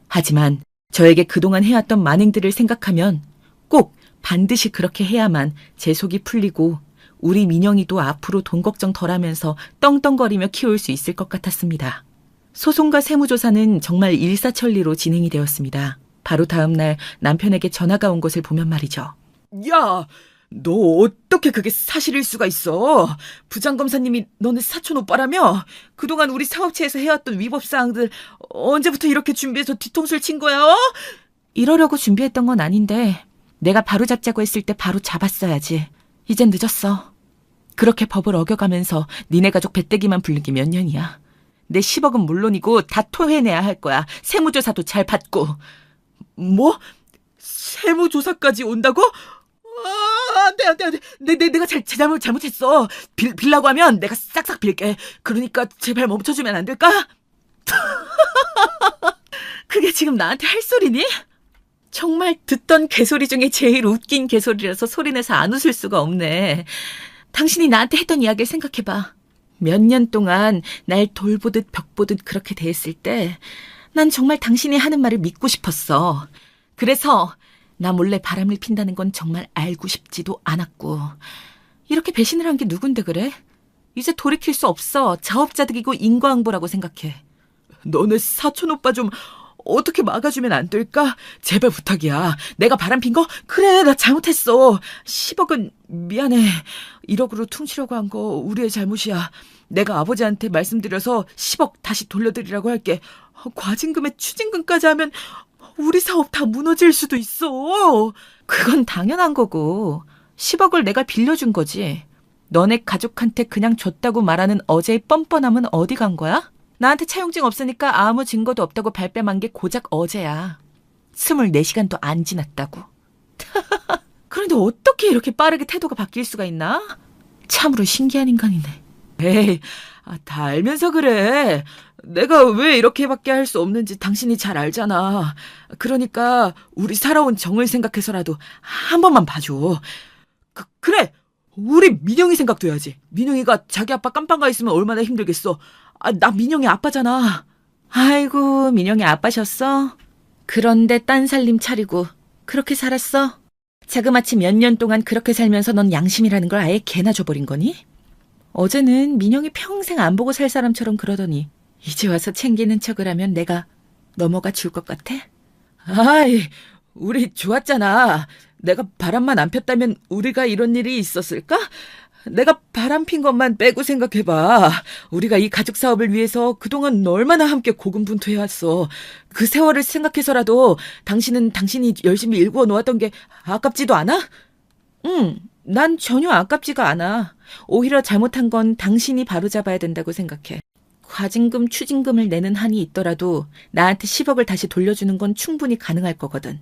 하지만 저에게 그동안 해왔던 만행들을 생각하면 꼭 반드시 그렇게 해야만 제 속이 풀리고 우리 민영이도 앞으로 돈 걱정 덜하면서 떵떵거리며 키울 수 있을 것 같았습니다. 소송과 세무조사는 정말 일사천리로 진행이 되었습니다. 바로 다음 날 남편에게 전화가 온 것을 보면 말이죠. 야, 너 어떻게 그게 사실일 수가 있어? 부장검사님이 너네 사촌 오빠라며? 그동안 우리 사업체에서 해왔던 위법사항들 언제부터 이렇게 준비해서 뒤통수를 친 거야? 이러려고 준비했던 건 아닌데 내가 바로 잡자고 했을 때 바로 잡았어야지. 이젠 늦었어. 그렇게 법을 어겨가면서 니네 가족 배때기만 부른 게 몇 년이야. 내 10억은 물론이고 다 토해내야 할 거야. 세무조사도 잘 받고. 뭐? 세무조사까지 온다고? 안 돼. 내가 잘못했어. 빌라고 하면 내가 싹싹 빌게. 그러니까 제발 멈춰주면 안 될까? 그게 지금 나한테 할 소리니? 정말 듣던 개소리 중에 제일 웃긴 개소리라서 소리내서 안 웃을 수가 없네. 당신이 나한테 했던 이야기를 생각해봐. 몇 년 동안 날 돌보듯 벽보듯 그렇게 대했을 때 난 정말 당신이 하는 말을 믿고 싶었어. 그래서 나 몰래 바람을 핀다는 건 정말 알고 싶지도 않았고. 이렇게 배신을 한 게 누군데 그래? 이제 돌이킬 수 없어. 자업자득이고 인과응보라고 생각해. 너네 사촌 오빠 좀 어떻게 막아주면 안 될까? 제발 부탁이야. 내가 바람핀 거? 그래, 나 잘못했어. 10억은 미안해. 1억으로 퉁치려고 한 거 우리의 잘못이야. 내가 아버지한테 말씀드려서 10억 다시 돌려드리라고 할게. 과징금에 추징금까지 하면 우리 사업 다 무너질 수도 있어. 그건 당연한 거고 10억을 내가 빌려준 거지. 너네 가족한테 그냥 줬다고 말하는 어제의 뻔뻔함은 어디 간 거야? 나한테 차용증 없으니까 아무 증거도 없다고 발뺌한 게 고작 어제야. 24시간도 안 지났다고. 그런데 어떻게 이렇게 빠르게 태도가 바뀔 수가 있나? 참으로 신기한 인간이네. 에이, 다 알면서 그래. 내가 왜 이렇게밖에 할 수 없는지 당신이 잘 알잖아. 그러니까 우리 살아온 정을 생각해서라도 한 번만 봐줘. 그래! 우리 민영이 생각도 해야지. 민영이가 자기 아빠 깜빵 가 있으면 얼마나 힘들겠어. 나 민영이 아빠잖아. 아이고, 민영이 아빠셨어? 그런데 딴 살림 차리고 그렇게 살았어? 자그마치 몇 년 동안 그렇게 살면서 넌 양심이라는 걸 아예 개나 줘버린 거니? 어제는 민영이 평생 안 보고 살 사람처럼 그러더니 이제 와서 챙기는 척을 하면 내가 넘어가 줄 것 같아? 아이, 우리 좋았잖아. 내가 바람만 안 폈다면 우리가 이런 일이 있었을까? 내가 바람 핀 것만 빼고 생각해봐. 우리가 이 가족 사업을 위해서 그동안 얼마나 함께 고군분투해왔어. 그 세월을 생각해서라도 당신이 열심히 일구어 놓았던 게 아깝지도 않아? 응, 난 전혀 아깝지가 않아. 오히려 잘못한 건 당신이 바로잡아야 된다고 생각해. 과징금, 추징금을 내는 한이 있더라도 나한테 10억을 다시 돌려주는 건 충분히 가능할 거거든.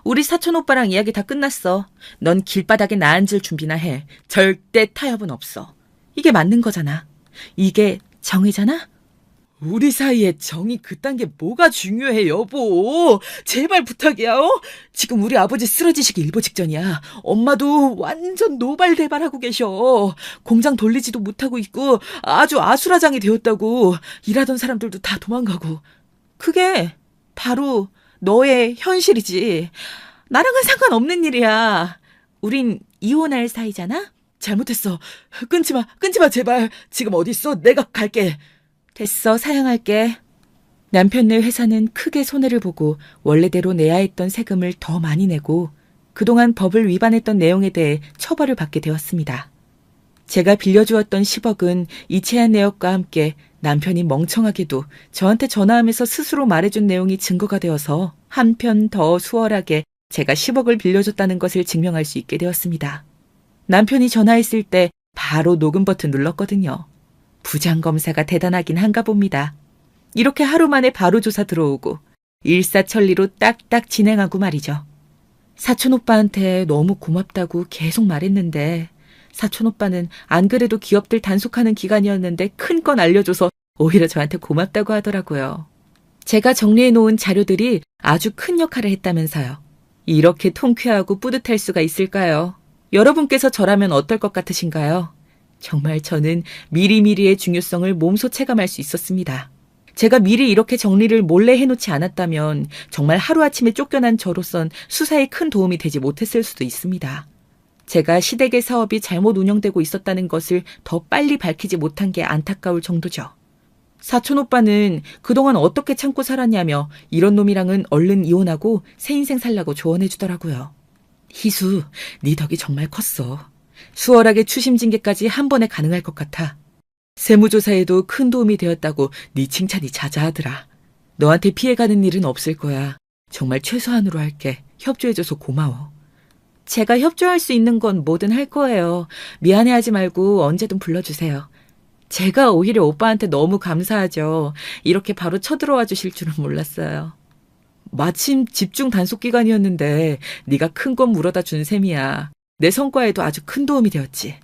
우리 사촌 오빠랑 이야기 다 끝났어. 넌 길바닥에 나 앉을 준비나 해. 절대 타협은 없어. 이게 맞는 거잖아. 이게 정이잖아? 우리 사이에 정이 그딴 게 뭐가 중요해, 여보. 제발 부탁이야, 지금 우리 아버지 쓰러지시기 일보 직전이야. 엄마도 완전 노발대발하고 계셔. 공장 돌리지도 못하고 있고 아주 아수라장이 되었다고. 일하던 사람들도 다 도망가고. 그게 바로 너의 현실이지. 나랑은 상관없는 일이야. 우린 이혼할 사이잖아? 잘못했어. 끊지 마, 제발. 지금 어디 있어? 내가 갈게. 됐어, 사양할게. 남편네 회사는 크게 손해를 보고 원래대로 내야 했던 세금을 더 많이 내고 그동안 법을 위반했던 내용에 대해 처벌을 받게 되었습니다. 제가 빌려주었던 10억은 이체한 내역과 함께 남편이 멍청하게도 저한테 전화하면서 스스로 말해준 내용이 증거가 되어서 한편 더 수월하게 제가 10억을 빌려줬다는 것을 증명할 수 있게 되었습니다. 남편이 전화했을 때 바로 녹음 버튼 눌렀거든요. 부장검사가 대단하긴 한가 봅니다. 이렇게 하루 만에 바로 조사 들어오고 일사천리로 딱딱 진행하고 말이죠. 사촌 오빠한테 너무 고맙다고 계속 말했는데 사촌 오빠는 안 그래도 기업들 단속하는 기간이었는데 큰 건 알려줘서 오히려 저한테 고맙다고 하더라고요. 제가 정리해놓은 자료들이 아주 큰 역할을 했다면서요. 이렇게 통쾌하고 뿌듯할 수가 있을까요? 여러분께서 저라면 어떨 것 같으신가요? 정말 저는 미리미리의 중요성을 몸소 체감할 수 있었습니다. 제가 미리 이렇게 정리를 몰래 해놓지 않았다면 정말 하루아침에 쫓겨난 저로선 수사에 큰 도움이 되지 못했을 수도 있습니다. 제가 시댁의 사업이 잘못 운영되고 있었다는 것을 더 빨리 밝히지 못한 게 안타까울 정도죠. 사촌 오빠는 그동안 어떻게 참고 살았냐며 이런 놈이랑은 얼른 이혼하고 새 인생 살라고 조언해 주더라고요. 희수, 네 덕이 정말 컸어. 수월하게 추심징계까지 한 번에 가능할 것 같아. 세무조사에도 큰 도움이 되었다고 네 칭찬이 자자하더라. 너한테 피해가는 일은 없을 거야. 정말 최소한으로 할게. 협조해줘서 고마워. 제가 협조할 수 있는 건 뭐든 할 거예요. 미안해하지 말고 언제든 불러주세요. 제가 오히려 오빠한테 너무 감사하죠. 이렇게 바로 쳐들어와 주실 줄은 몰랐어요. 마침 집중 단속 기간이었는데 네가 큰 건 물어다 준 셈이야. 내 성과에도 아주 큰 도움이 되었지.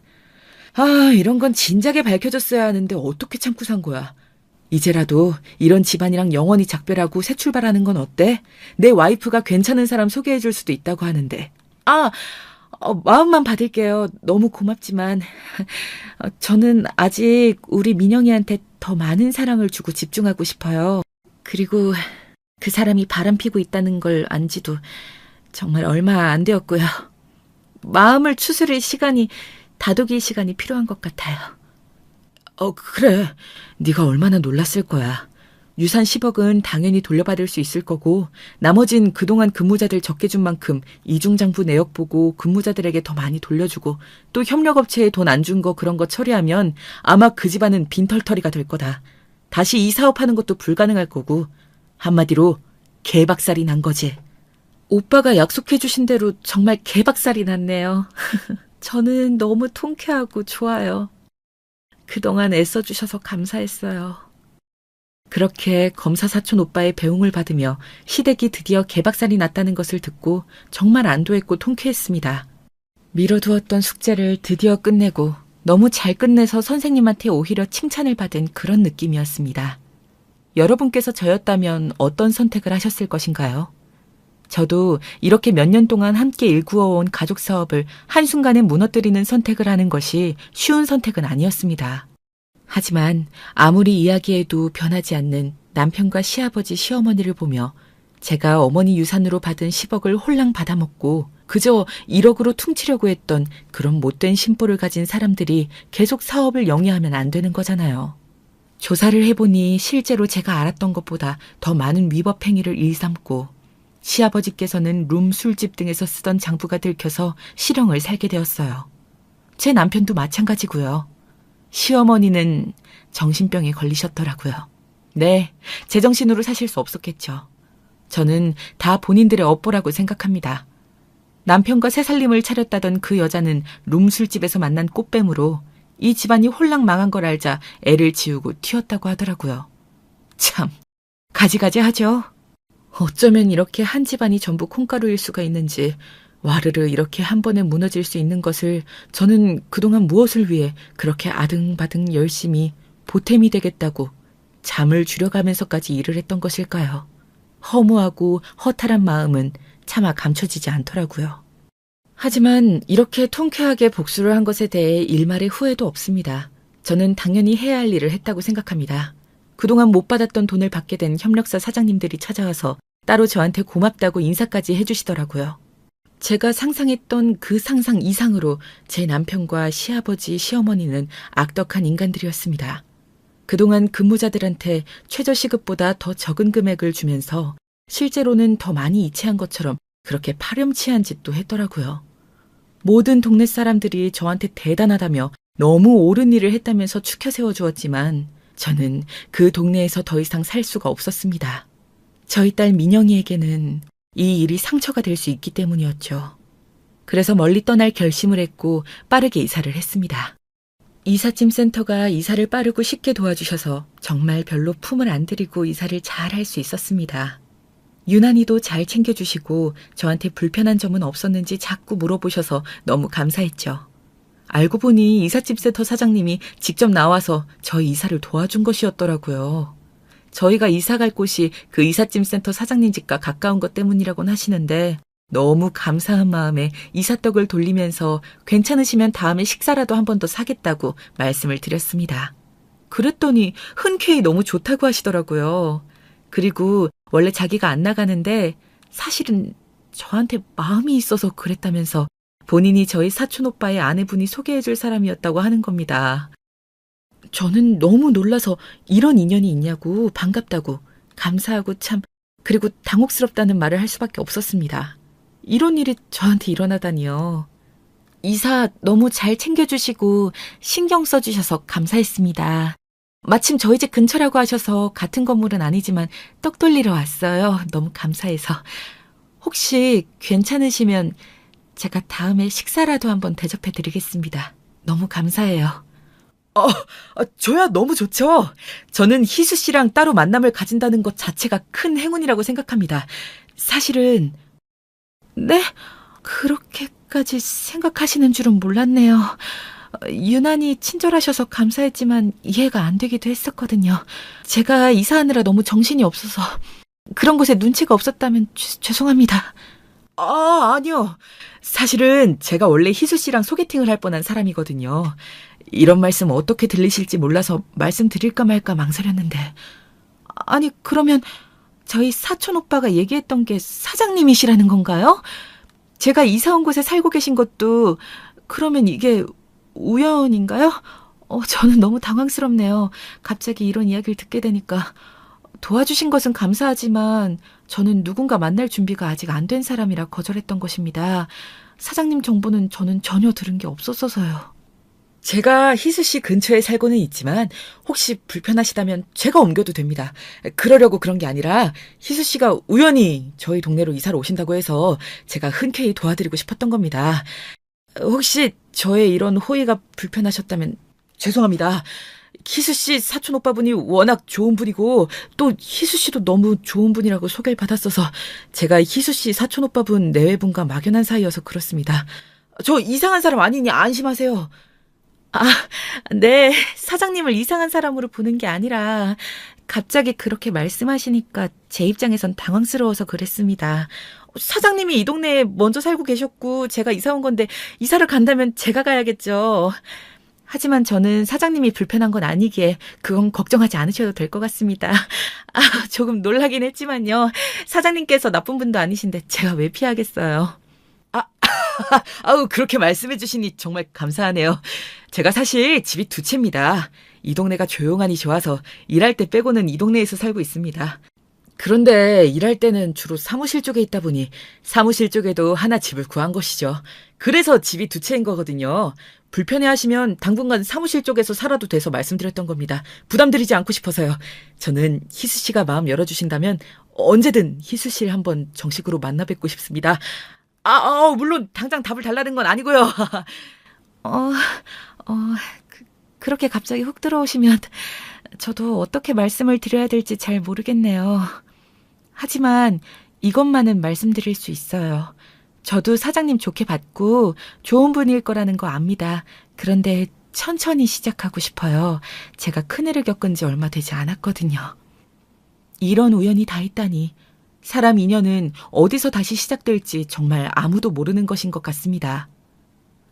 이런 건 진작에 밝혀줬어야 하는데 어떻게 참고 산 거야. 이제라도 이런 집안이랑 영원히 작별하고 새 출발하는 건 어때? 내 와이프가 괜찮은 사람 소개해줄 수도 있다고 하는데. 마음만 받을게요. 너무 고맙지만 저는 아직 우리 민영이한테 더 많은 사랑을 주고 집중하고 싶어요. 그리고 그 사람이 바람피고 있다는 걸 안 지도 정말 얼마 안 되었고요. 마음을 추스릴 시간이, 다독일 시간이 필요한 것 같아요. 그래. 네가 얼마나 놀랐을 거야. 유산 10억은 당연히 돌려받을 수 있을 거고 나머진 그동안 근무자들 적게 준 만큼 이중장부 내역 보고 근무자들에게 더 많이 돌려주고 또 협력업체에 돈 안 준 거 그런 거 처리하면 아마 그 집안은 빈털터리가 될 거다. 다시 이 사업하는 것도 불가능할 거고 한마디로 개박살이 난 거지. 오빠가 약속해 주신 대로 정말 개박살이 났네요. 저는 너무 통쾌하고 좋아요. 그동안 애써주셔서 감사했어요. 그렇게 검사 사촌 오빠의 배웅을 받으며 시댁이 드디어 개박살이 났다는 것을 듣고 정말 안도했고 통쾌했습니다. 미뤄두었던 숙제를 드디어 끝내고 너무 잘 끝내서 선생님한테 오히려 칭찬을 받은 그런 느낌이었습니다. 여러분께서 저였다면 어떤 선택을 하셨을 것인가요? 저도 이렇게 몇 년 동안 함께 일구어온 가족 사업을 한순간에 무너뜨리는 선택을 하는 것이 쉬운 선택은 아니었습니다. 하지만 아무리 이야기해도 변하지 않는 남편과 시아버지, 시어머니를 보며 제가 어머니 유산으로 받은 10억을 홀랑 받아먹고 그저 1억으로 퉁치려고 했던 그런 못된 심보를 가진 사람들이 계속 사업을 영위하면 안 되는 거잖아요. 조사를 해보니 실제로 제가 알았던 것보다 더 많은 위법 행위를 일삼고 시아버지께서는 룸, 술집 등에서 쓰던 장부가 들켜서 실형을 살게 되었어요. 제 남편도 마찬가지고요. 시어머니는 정신병에 걸리셨더라고요. 네, 제정신으로 사실 수 없었겠죠. 저는 다 본인들의 업보라고 생각합니다. 남편과 새살림을 차렸다던 그 여자는 룸 술집에서 만난 꽃뱀으로 이 집안이 홀랑 망한 걸 알자 애를 지우고 튀었다고 하더라고요. 참, 가지가지 하죠. 어쩌면 이렇게 한 집안이 전부 콩가루일 수가 있는지 와르르 이렇게 한 번에 무너질 수 있는 것을 저는 그동안 무엇을 위해 그렇게 아등바등 열심히 보탬이 되겠다고 잠을 줄여가면서까지 일을 했던 것일까요? 허무하고 허탈한 마음은 차마 감춰지지 않더라고요. 하지만 이렇게 통쾌하게 복수를 한 것에 대해 일말의 후회도 없습니다. 저는 당연히 해야 할 일을 했다고 생각합니다. 그동안 못 받았던 돈을 받게 된 협력사 사장님들이 찾아와서 따로 저한테 고맙다고 인사까지 해주시더라고요. 제가 상상했던 그 상상 이상으로 제 남편과 시아버지, 시어머니는 악덕한 인간들이었습니다. 그동안 근무자들한테 최저시급보다 더 적은 금액을 주면서 실제로는 더 많이 이체한 것처럼 그렇게 파렴치한 짓도 했더라고요. 모든 동네 사람들이 저한테 대단하다며 너무 옳은 일을 했다면서 추켜 세워주었지만 저는 그 동네에서 더 이상 살 수가 없었습니다. 저희 딸 민영이에게는 이 일이 상처가 될 수 있기 때문이었죠. 그래서 멀리 떠날 결심을 했고 빠르게 이사를 했습니다. 이삿짐 센터가 이사를 빠르고 쉽게 도와주셔서 정말 별로 품을 안 들이고 이사를 잘 할 수 있었습니다. 유난히도 잘 챙겨주시고 저한테 불편한 점은 없었는지 자꾸 물어보셔서 너무 감사했죠. 알고 보니 이삿짐 센터 사장님이 직접 나와서 저희 이사를 도와준 것이었더라고요. 저희가 이사 갈 곳이 그 이삿짐 센터 사장님 집과 가까운 것 때문이라고는 하시는데 너무 감사한 마음에 이삿떡을 돌리면서 괜찮으시면 다음에 식사라도 한 번 더 사겠다고 말씀을 드렸습니다. 그랬더니 흔쾌히 너무 좋다고 하시더라고요. 그리고 원래 자기가 안 나가는데 사실은 저한테 마음이 있어서 그랬다면서 본인이 저희 사촌오빠의 아내분이 소개해줄 사람이었다고 하는 겁니다. 저는 너무 놀라서 이런 인연이 있냐고 반갑다고 감사하고 참 그리고 당혹스럽다는 말을 할 수밖에 없었습니다. 이런 일이 저한테 일어나다니요. 이사 너무 잘 챙겨주시고 신경 써주셔서 감사했습니다. 마침 저희 집 근처라고 하셔서 같은 건물은 아니지만 떡 돌리러 왔어요. 너무 감사해서. 혹시 괜찮으시면 제가 다음에 식사라도 한번 대접해 드리겠습니다. 너무 감사해요. 저야 너무 좋죠. 저는 희수 씨랑 따로 만남을 가진다는 것 자체가 큰 행운이라고 생각합니다. 사실은 네? 그렇게까지 생각하시는 줄은 몰랐네요. 유난히 친절하셔서 감사했지만 이해가 안 되기도 했었거든요. 제가 이사하느라 너무 정신이 없어서 그런 곳에 눈치가 없었다면 죄송합니다. 아니요. 사실은 제가 원래 희수 씨랑 소개팅을 할 뻔한 사람이거든요. 이런 말씀 어떻게 들리실지 몰라서 말씀드릴까 말까 망설였는데. 아니, 그러면 저희 사촌 오빠가 얘기했던 게 사장님이시라는 건가요? 제가 이사 온 곳에 살고 계신 것도 그러면 이게 우연인가요? 저는 너무 당황스럽네요. 갑자기 이런 이야기를 듣게 되니까. 도와주신 것은 감사하지만 저는 누군가 만날 준비가 아직 안 된 사람이라 거절했던 것입니다. 사장님 정보는 저는 전혀 들은 게 없었어서요. 제가 희수 씨 근처에 살고는 있지만 혹시 불편하시다면 제가 옮겨도 됩니다. 그러려고 그런 게 아니라 희수 씨가 우연히 저희 동네로 이사를 오신다고 해서 제가 흔쾌히 도와드리고 싶었던 겁니다. 혹시 저의 이런 호의가 불편하셨다면 죄송합니다. 희수 씨 사촌 오빠분이 워낙 좋은 분이고 또 희수 씨도 너무 좋은 분이라고 소개를 받았어서 제가 희수 씨 사촌 오빠분 내외분과 막연한 사이여서 그렇습니다. 저 이상한 사람 아니니 안심하세요. 아, 네. 사장님을 이상한 사람으로 보는 게 아니라 갑자기 그렇게 말씀하시니까 제 입장에선 당황스러워서 그랬습니다. 사장님이 이 동네에 먼저 살고 계셨고 제가 이사 온 건데 이사를 간다면 제가 가야겠죠. 하지만 저는 사장님이 불편한 건 아니기에 그건 걱정하지 않으셔도 될 것 같습니다. 조금 놀라긴 했지만요. 사장님께서 나쁜 분도 아니신데 제가 왜 피하겠어요. 아우, 그렇게 말씀해 주시니 정말 감사하네요. 제가 사실 집이 두 채입니다. 이 동네가 조용하니 좋아서 일할 때 빼고는 이 동네에서 살고 있습니다. 그런데 일할 때는 주로 사무실 쪽에 있다 보니 사무실 쪽에도 하나 집을 구한 것이죠. 그래서 집이 두 채인 거거든요. 불편해하시면 당분간 사무실 쪽에서 살아도 돼서 말씀드렸던 겁니다. 부담드리지 않고 싶어서요. 저는 희수 씨가 마음 열어주신다면 언제든 희수 씨를 한번 정식으로 만나 뵙고 싶습니다. 물론 당장 답을 달라는 건 아니고요. 그렇게 갑자기 훅 들어오시면 저도 어떻게 말씀을 드려야 될지 잘 모르겠네요. 하지만 이것만은 말씀드릴 수 있어요. 저도 사장님 좋게 봤고 좋은 분일 거라는 거 압니다. 그런데 천천히 시작하고 싶어요. 제가 큰일을 겪은 지 얼마 되지 않았거든요. 이런 우연이 다 있다니. 사람 인연은 어디서 다시 시작될지 정말 아무도 모르는 것인 것 같습니다.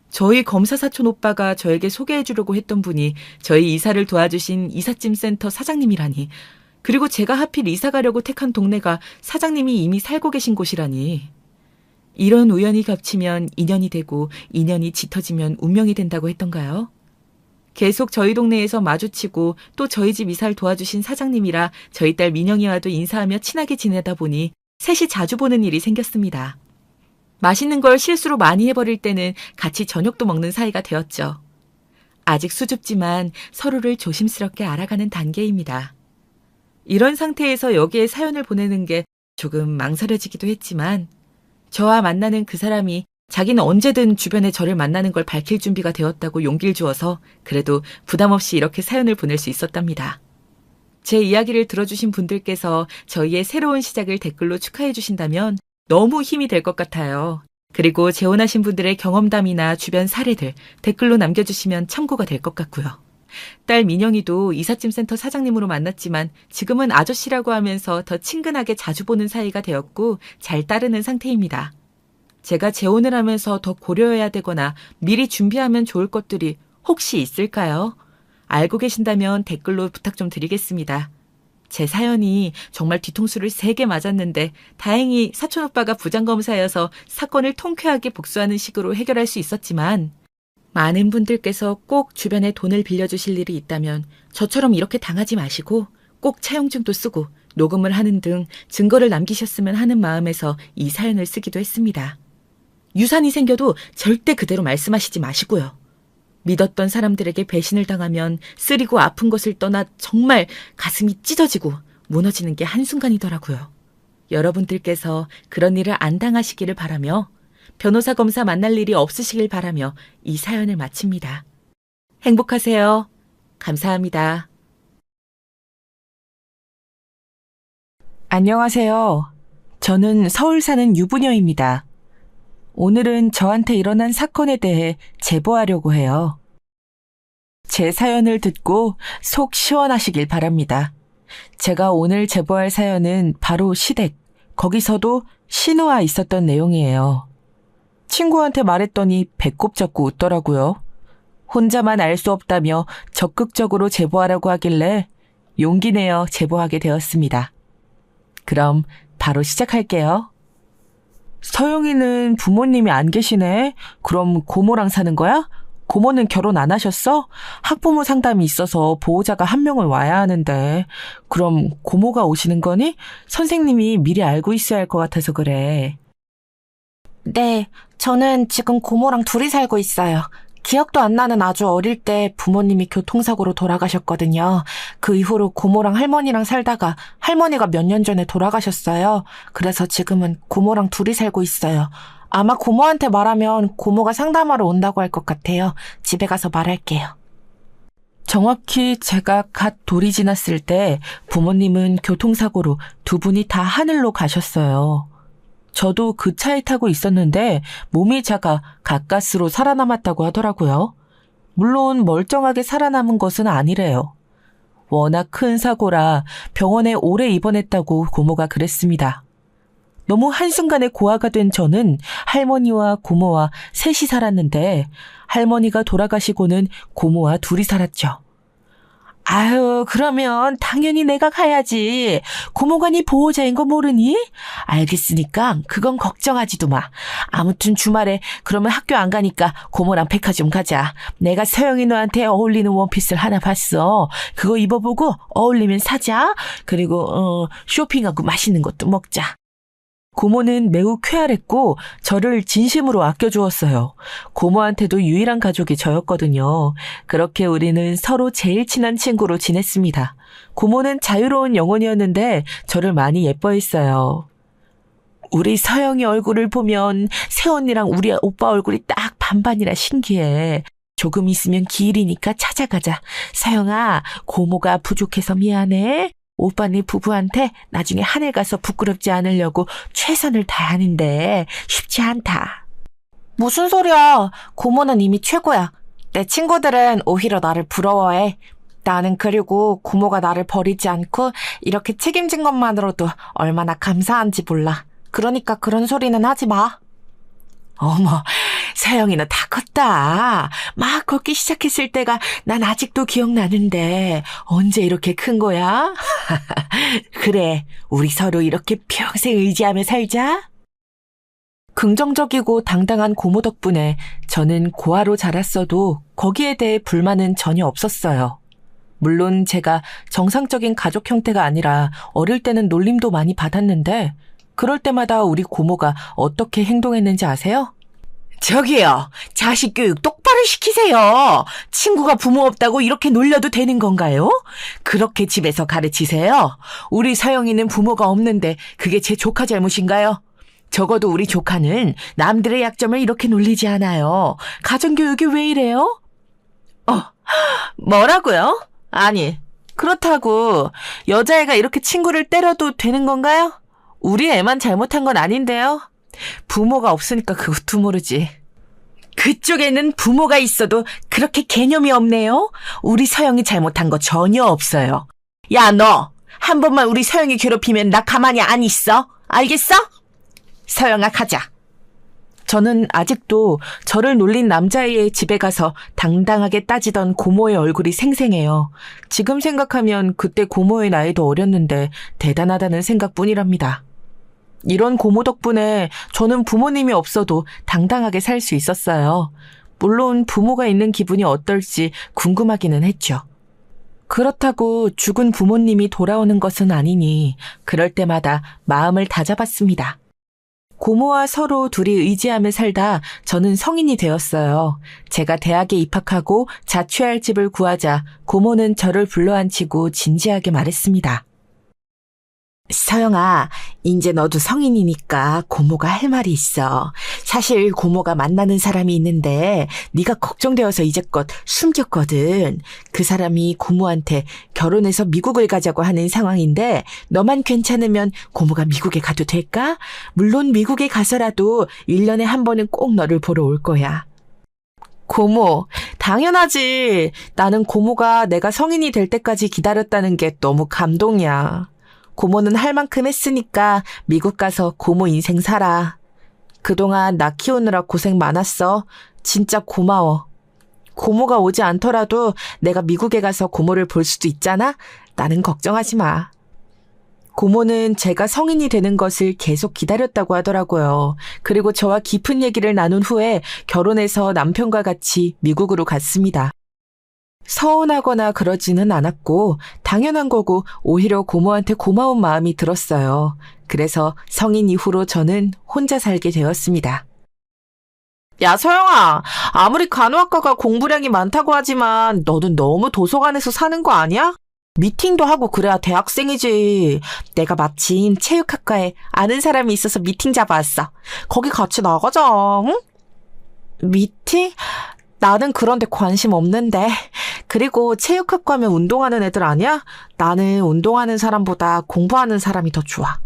저희 검사 사촌 오빠가 저에게 소개해 주려고 했던 분이 저희 이사를 도와주신 이삿짐 센터 사장님이라니. 그리고 제가 하필 이사 가려고 택한 동네가 사장님이 이미 살고 계신 곳이라니. 이런 우연이 겹치면 인연이 되고 인연이 짙어지면 운명이 된다고 했던가요? 계속 저희 동네에서 마주치고 또 저희 집 이사를 도와주신 사장님이라 저희 딸 민영이와도 인사하며 친하게 지내다 보니 셋이 자주 보는 일이 생겼습니다. 맛있는 걸 실수로 많이 해버릴 때는 같이 저녁도 먹는 사이가 되었죠. 아직 수줍지만 서로를 조심스럽게 알아가는 단계입니다. 이런 상태에서 여기에 사연을 보내는 게 조금 망설여지기도 했지만 저와 만나는 그 사람이 자기는 언제든 주변에 저를 만나는 걸 밝힐 준비가 되었다고 용기를 주어서 그래도 부담 없이 이렇게 사연을 보낼 수 있었답니다. 제 이야기를 들어주신 분들께서 저희의 새로운 시작을 댓글로 축하해 주신다면 너무 힘이 될 것 같아요. 그리고 재혼하신 분들의 경험담이나 주변 사례들 댓글로 남겨주시면 참고가 될 것 같고요. 딸 민영이도 이삿짐 센터 사장님으로 만났지만 지금은 아저씨라고 하면서 더 친근하게 자주 보는 사이가 되었고 잘 따르는 상태입니다. 제가 재혼을 하면서 더 고려해야 되거나 미리 준비하면 좋을 것들이 혹시 있을까요? 알고 계신다면 댓글로 부탁 좀 드리겠습니다. 제 사연이 정말 뒤통수를 3개 맞았는데 다행히 사촌오빠가 부장검사여서 사건을 통쾌하게 복수하는 식으로 해결할 수 있었지만 많은 분들께서 꼭 주변에 돈을 빌려주실 일이 있다면 저처럼 이렇게 당하지 마시고 꼭 차용증도 쓰고 녹음을 하는 등 증거를 남기셨으면 하는 마음에서 이 사연을 쓰기도 했습니다. 유산이 생겨도 절대 그대로 말씀하시지 마시고요. 믿었던 사람들에게 배신을 당하면 쓰리고 아픈 것을 떠나 정말 가슴이 찢어지고 무너지는 게 한순간이더라고요. 여러분들께서 그런 일을 안 당하시기를 바라며 변호사 검사 만날 일이 없으시길 바라며 이 사연을 마칩니다. 행복하세요. 감사합니다. 안녕하세요. 저는 서울 사는 유부녀입니다. 오늘은 저한테 일어난 사건에 대해 제보하려고 해요. 제 사연을 듣고 속 시원하시길 바랍니다. 제가 오늘 제보할 사연은 바로 시댁, 거기서도 신우와 있었던 내용이에요. 친구한테 말했더니 배꼽 잡고 웃더라고요. 혼자만 알 수 없다며 적극적으로 제보하라고 하길래 용기 내어 제보하게 되었습니다. 그럼 바로 시작할게요. 서영이는 부모님이 안 계시네. 그럼 고모랑 사는 거야? 고모는 결혼 안 하셨어? 학부모 상담이 있어서 보호자가 한 명을 와야 하는데. 그럼 고모가 오시는 거니? 선생님이 미리 알고 있어야 할 것 같아서 그래. 네, 저는 지금 고모랑 둘이 살고 있어요. 기억도 안 나는 아주 어릴 때 부모님이 교통사고로 돌아가셨거든요. 그 이후로 고모랑 할머니랑 살다가 할머니가 몇 년 전에 돌아가셨어요. 그래서 지금은 고모랑 둘이 살고 있어요. 아마 고모한테 말하면 고모가 상담하러 온다고 할 것 같아요. 집에 가서 말할게요. 정확히 제가 갓 돌이 지났을 때 부모님은 교통사고로 두 분이 다 하늘로 가셨어요. 저도 그 차에 타고 있었는데 몸이 작아 가까스로 살아남았다고 하더라고요. 물론 멀쩡하게 살아남은 것은 아니래요. 워낙 큰 사고라 병원에 오래 입원했다고 고모가 그랬습니다. 너무 한순간에 고아가 된 저는 할머니와 고모와 셋이 살았는데 할머니가 돌아가시고는 고모와 둘이 살았죠. 아유, 그러면 당연히 내가 가야지. 고모가 네 보호자인 거 모르니? 알겠으니까 그건 걱정하지도 마. 아무튼 주말에 그러면 학교 안 가니까 고모랑 백화점 가자. 내가 서영이 너한테 어울리는 원피스를 하나 봤어. 그거 입어보고 어울리면 사자. 그리고 쇼핑하고 맛있는 것도 먹자. 고모는 매우 쾌활했고 저를 진심으로 아껴주었어요. 고모한테도 유일한 가족이 저였거든요. 그렇게 우리는 서로 제일 친한 친구로 지냈습니다. 고모는 자유로운 영혼이었는데 저를 많이 예뻐했어요. 우리 서영이 얼굴을 보면 새언니랑 우리 오빠 얼굴이 딱 반반이라 신기해. 조금 있으면 기일이니까 찾아가자. 서영아, 고모가 부족해서 미안해. 오빠네 부부한테 나중에 하늘 가서 부끄럽지 않으려고 최선을 다하는데 쉽지 않다. 무슨 소리야. 고모는 이미 최고야. 내 친구들은 오히려 나를 부러워해. 나는 그리고 고모가 나를 버리지 않고 이렇게 책임진 것만으로도 얼마나 감사한지 몰라. 그러니까 그런 소리는 하지 마. 어머, 서영이는 다 컸다. 막 걷기 시작했을 때가 난 아직도 기억나는데 언제 이렇게 큰 거야? 그래, 우리 서로 이렇게 평생 의지하며 살자. 긍정적이고 당당한 고모 덕분에 저는 고아로 자랐어도 거기에 대해 불만은 전혀 없었어요. 물론 제가 정상적인 가족 형태가 아니라 어릴 때는 놀림도 많이 받았는데 그럴 때마다 우리 고모가 어떻게 행동했는지 아세요? 저기요, 자식 교육 똑바로 시키세요. 친구가 부모 없다고 이렇게 놀려도 되는 건가요? 그렇게 집에서 가르치세요. 우리 서영이는 부모가 없는데 그게 제 조카 잘못인가요? 적어도 우리 조카는 남들의 약점을 이렇게 놀리지 않아요. 가정교육이 왜 이래요? 뭐라고요? 아니, 그렇다고 여자애가 이렇게 친구를 때려도 되는 건가요? 우리 애만 잘못한 건 아닌데요. 부모가 없으니까 그것도 모르지. 그쪽에는 부모가 있어도 그렇게 개념이 없네요. 우리 서영이 잘못한 거 전혀 없어요. 야, 너 한 번만 우리 서영이 괴롭히면 나 가만히 안 있어. 알겠어? 서영아, 가자. 저는 아직도 저를 놀린 남자애의 집에 가서 당당하게 따지던 고모의 얼굴이 생생해요. 지금 생각하면 그때 고모의 나이도 어렸는데 대단하다는 생각뿐이랍니다. 이런 고모 덕분에 저는 부모님이 없어도 당당하게 살 수 있었어요. 물론 부모가 있는 기분이 어떨지 궁금하기는 했죠. 그렇다고 죽은 부모님이 돌아오는 것은 아니니 그럴 때마다 마음을 다잡았습니다. 고모와 서로 둘이 의지하며 살다 저는 성인이 되었어요. 제가 대학에 입학하고 자취할 집을 구하자 고모는 저를 불러앉히고 진지하게 말했습니다. 서영아, 이제 너도 성인이니까 고모가 할 말이 있어. 사실 고모가 만나는 사람이 있는데 네가 걱정되어서 이제껏 숨겼거든. 그 사람이 고모한테 결혼해서 미국을 가자고 하는 상황인데 너만 괜찮으면 고모가 미국에 가도 될까? 물론 미국에 가서라도 1년에 한 번은 꼭 너를 보러 올 거야. 고모, 당연하지. 나는 고모가 내가 성인이 될 때까지 기다렸다는 게 너무 감동이야. 고모는 할 만큼 했으니까 미국 가서 고모 인생 살아. 그동안 나 키우느라 고생 많았어. 진짜 고마워. 고모가 오지 않더라도 내가 미국에 가서 고모를 볼 수도 있잖아? 나는 걱정하지 마. 고모는 제가 성인이 되는 것을 계속 기다렸다고 하더라고요. 그리고 저와 깊은 얘기를 나눈 후에 결혼해서 남편과 같이 미국으로 갔습니다. 서운하거나 그러지는 않았고 당연한 거고 오히려 고모한테 고마운 마음이 들었어요. 그래서 성인 이후로 저는 혼자 살게 되었습니다. 야, 서영아. 아무리 간호학과가 공부량이 많다고 하지만 너는 너무 도서관에서 사는 거 아니야? 미팅도 하고 그래야 대학생이지. 내가 마침 체육학과에 아는 사람이 있어서 미팅 잡아왔어. 거기 같이 나가자, 응? 미팅? 나는 그런 데 관심 없는데. 그리고 체육학과면 운동하는 애들 아니야? 나는 운동하는 사람보다 공부하는 사람이 더 좋아.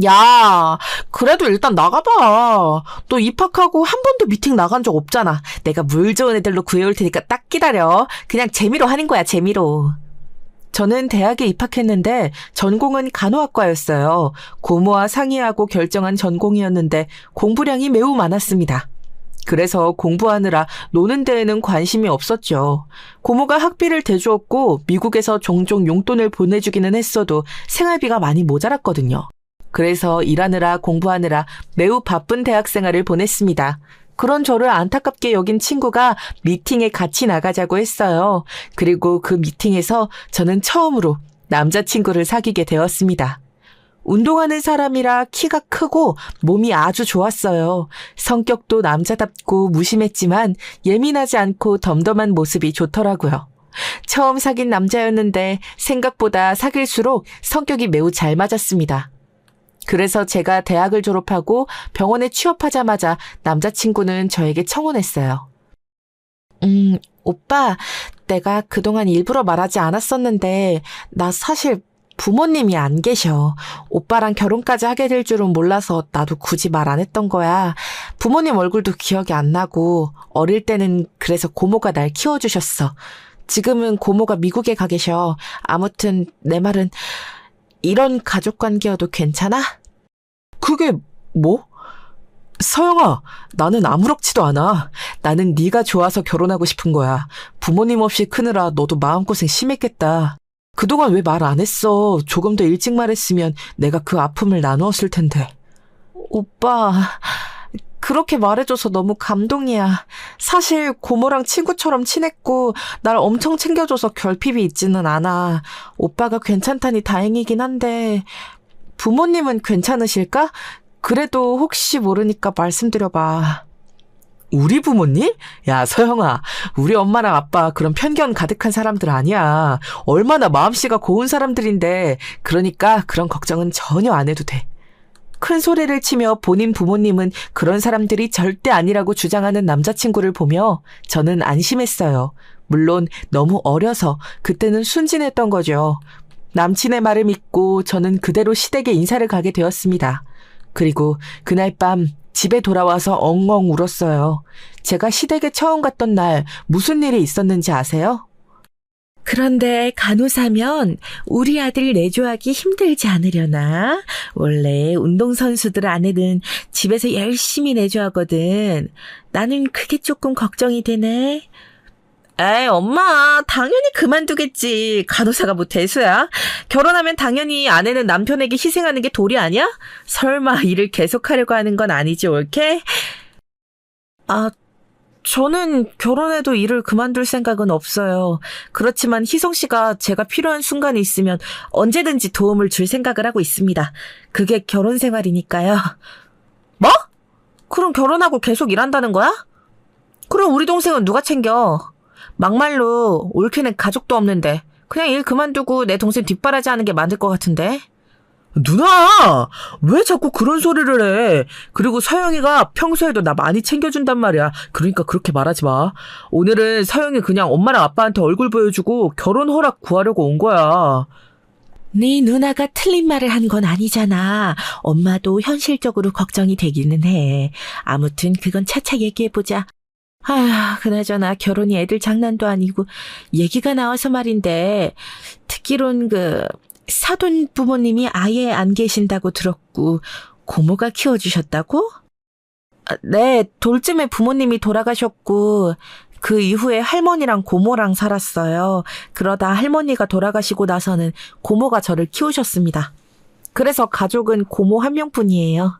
야, 그래도 일단 나가봐. 너 입학하고 한 번도 미팅 나간 적 없잖아. 내가 물 좋은 애들로 구해올 테니까 딱 기다려. 그냥 재미로 하는 거야, 재미로. 저는 대학에 입학했는데 전공은 간호학과였어요. 고모와 상의하고 결정한 전공이었는데 공부량이 매우 많았습니다. 그래서 공부하느라 노는 데에는 관심이 없었죠. 고모가 학비를 대주었고 미국에서 종종 용돈을 보내주기는 했어도 생활비가 많이 모자랐거든요. 그래서 일하느라 공부하느라 매우 바쁜 대학 생활을 보냈습니다. 그런 저를 안타깝게 여긴 친구가 미팅에 같이 나가자고 했어요. 그리고 그 미팅에서 저는 처음으로 남자친구를 사귀게 되었습니다. 운동하는 사람이라 키가 크고 몸이 아주 좋았어요. 성격도 남자답고 무심했지만 예민하지 않고 덤덤한 모습이 좋더라고요. 처음 사귄 남자였는데 생각보다 사귈수록 성격이 매우 잘 맞았습니다. 그래서 제가 대학을 졸업하고 병원에 취업하자마자 남자친구는 저에게 청혼했어요. 오빠, 내가 그동안 일부러 말하지 않았었는데 나 사실 부모님이 안 계셔. 오빠랑 결혼까지 하게 될 줄은 몰라서 나도 굳이 말 안 했던 거야. 부모님 얼굴도 기억이 안 나고 어릴 때는 그래서 고모가 날 키워주셨어. 지금은 고모가 미국에 가 계셔. 아무튼 내 말은 이런 가족관계여도 괜찮아? 그게 뭐? 서영아, 나는 아무렇지도 않아. 나는 네가 좋아서 결혼하고 싶은 거야. 부모님 없이 크느라 너도 마음고생 심했겠다. 그동안 왜 말 안 했어? 조금 더 일찍 말했으면 내가 그 아픔을 나누었을 텐데. 오빠, 그렇게 말해줘서 너무 감동이야. 사실 고모랑 친구처럼 친했고 날 엄청 챙겨줘서 결핍이 있지는 않아. 오빠가 괜찮다니 다행이긴 한데 부모님은 괜찮으실까? 그래도 혹시 모르니까 말씀드려봐. 우리 부모님? 야, 서영아, 우리 엄마랑 아빠 그런 편견 가득한 사람들 아니야. 얼마나 마음씨가 고운 사람들인데, 그러니까 그런 걱정은 전혀 안 해도 돼. 큰 소리를 치며 본인 부모님은 그런 사람들이 절대 아니라고 주장하는 남자친구를 보며 저는 안심했어요. 물론 너무 어려서 그때는 순진했던 거죠. 남친의 말을 믿고 저는 그대로 시댁에 인사를 가게 되었습니다. 그리고 그날 밤 집에 돌아와서 엉엉 울었어요. 제가 시댁에 처음 갔던 날 무슨 일이 있었는지 아세요? 그런데 간호사면 우리 아들 내조하기 힘들지 않으려나? 원래 운동선수들 아내는 집에서 열심히 내조하거든. 나는 그게 조금 걱정이 되네. 에이, 엄마, 당연히 그만두겠지. 간호사가 뭐 대수야? 결혼하면 당연히 아내는 남편에게 희생하는 게 도리 아니야? 설마 일을 계속하려고 하는 건 아니지, 옳게? 아, 저는 결혼해도 일을 그만둘 생각은 없어요. 그렇지만 희성 씨가 제가 필요한 순간이 있으면 언제든지 도움을 줄 생각을 하고 있습니다. 그게 결혼 생활이니까요. 뭐? 그럼 결혼하고 계속 일한다는 거야? 그럼 우리 동생은 누가 챙겨? 막말로 옳게는 가족도 없는데 그냥 일 그만두고 내 동생 뒷바라지 하는 게 맞을 것 같은데. 누나! 왜 자꾸 그런 소리를 해? 그리고 서영이가 평소에도 나 많이 챙겨준단 말이야. 그러니까 그렇게 말하지 마. 오늘은 서영이 그냥 엄마랑 아빠한테 얼굴 보여주고 결혼 허락 구하려고 온 거야. 네 누나가 틀린 말을 한 건 아니잖아. 엄마도 현실적으로 걱정이 되기는 해. 아무튼 그건 차차 얘기해보자. 아, 그나저나 결혼이 애들 장난도 아니고 얘기가 나와서 말인데 듣기론 사돈 부모님이 아예 안 계신다고 들었고 고모가 키워주셨다고? 네, 돌쯤에 부모님이 돌아가셨고 그 이후에 할머니랑 고모랑 살았어요. 그러다 할머니가 돌아가시고 나서는 고모가 저를 키우셨습니다. 그래서 가족은 고모 한 명뿐이에요.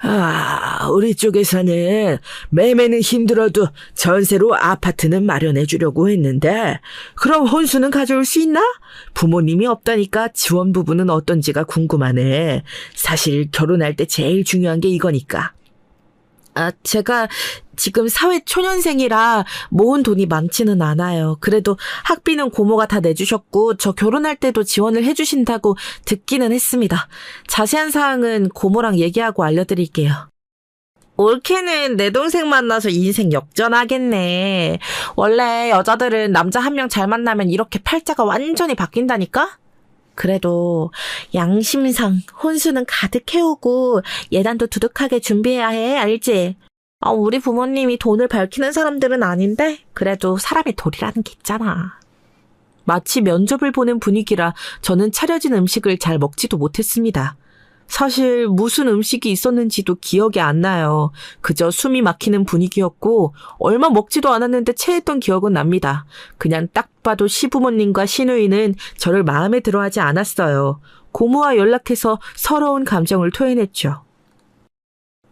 아, 우리 쪽에서는 매매는 힘들어도 전세로 아파트는 마련해 주려고 했는데 그럼 혼수는 가져올 수 있나? 부모님이 없다니까 지원 부분은 어떤지가 궁금하네. 사실 결혼할 때 제일 중요한 게 이거니까. 제가 지금 사회 초년생이라 모은 돈이 많지는 않아요. 그래도 학비는 고모가 다 내주셨고 저 결혼할 때도 지원을 해주신다고 듣기는 했습니다. 자세한 사항은 고모랑 얘기하고 알려드릴게요. 올케는 내 동생 만나서 인생 역전하겠네. 원래 여자들은 남자 한 명 잘 만나면 이렇게 팔자가 완전히 바뀐다니까? 그래도 양심상 혼수는 가득 해오고 예단도 두둑하게 준비해야 해, 알지? 우리 부모님이 돈을 밝히는 사람들은 아닌데 그래도 사람의 도리라는 게 있잖아. 마치 면접을 보는 분위기라 저는 차려진 음식을 잘 먹지도 못했습니다. 사실 무슨 음식이 있었는지도 기억이 안 나요. 그저 숨이 막히는 분위기였고 얼마 먹지도 않았는데 체했던 기억은 납니다. 그냥 딱 봐도 시부모님과 시누이는 저를 마음에 들어하지 않았어요. 고모와 연락해서 서러운 감정을 토해냈죠.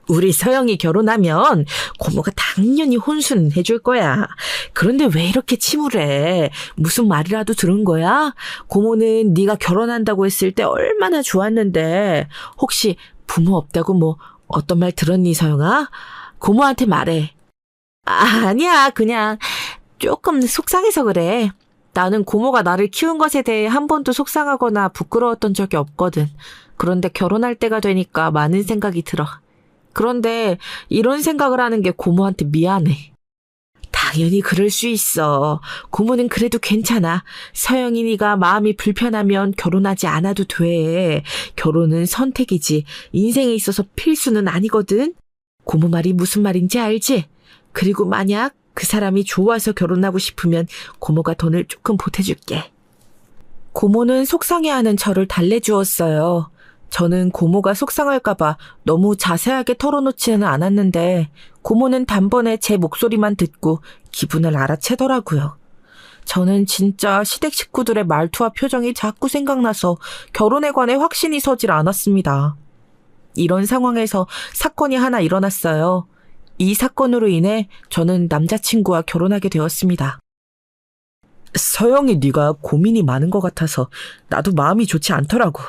우리 서영이 결혼하면 고모가 당연히 혼수는 해줄 거야. 그런데 왜 이렇게 침울해? 무슨 말이라도 들은 거야? 고모는 네가 결혼한다고 했을 때 얼마나 좋았는데. 혹시 부모 없다고 뭐 어떤 말 들었니, 서영아? 고모한테 말해. 아니야. 그냥 조금 속상해서 그래. 나는 고모가 나를 키운 것에 대해 한 번도 속상하거나 부끄러웠던 적이 없거든. 그런데 결혼할 때가 되니까 많은 생각이 들어. 그런데 이런 생각을 하는 게 고모한테 미안해. 당연히 그럴 수 있어. 고모는 그래도 괜찮아. 서영이 네가 마음이 불편하면 결혼하지 않아도 돼. 결혼은 선택이지 인생에 있어서 필수는 아니거든. 고모 말이 무슨 말인지 알지? 그리고 만약 그 사람이 좋아서 결혼하고 싶으면 고모가 돈을 조금 보태줄게. 고모는 속상해하는 저를 달래주었어요. 저는 고모가 속상할까봐 너무 자세하게 털어놓지는 않았는데 고모는 단번에 제 목소리만 듣고 기분을 알아채더라고요. 저는 진짜 시댁 식구들의 말투와 표정이 자꾸 생각나서 결혼에 관해 확신이 서질 않았습니다. 이런 상황에서 사건이 하나 일어났어요. 이 사건으로 인해 저는 남자친구와 결혼하게 되었습니다. 서영이 네가 고민이 많은 것 같아서 나도 마음이 좋지 않더라고.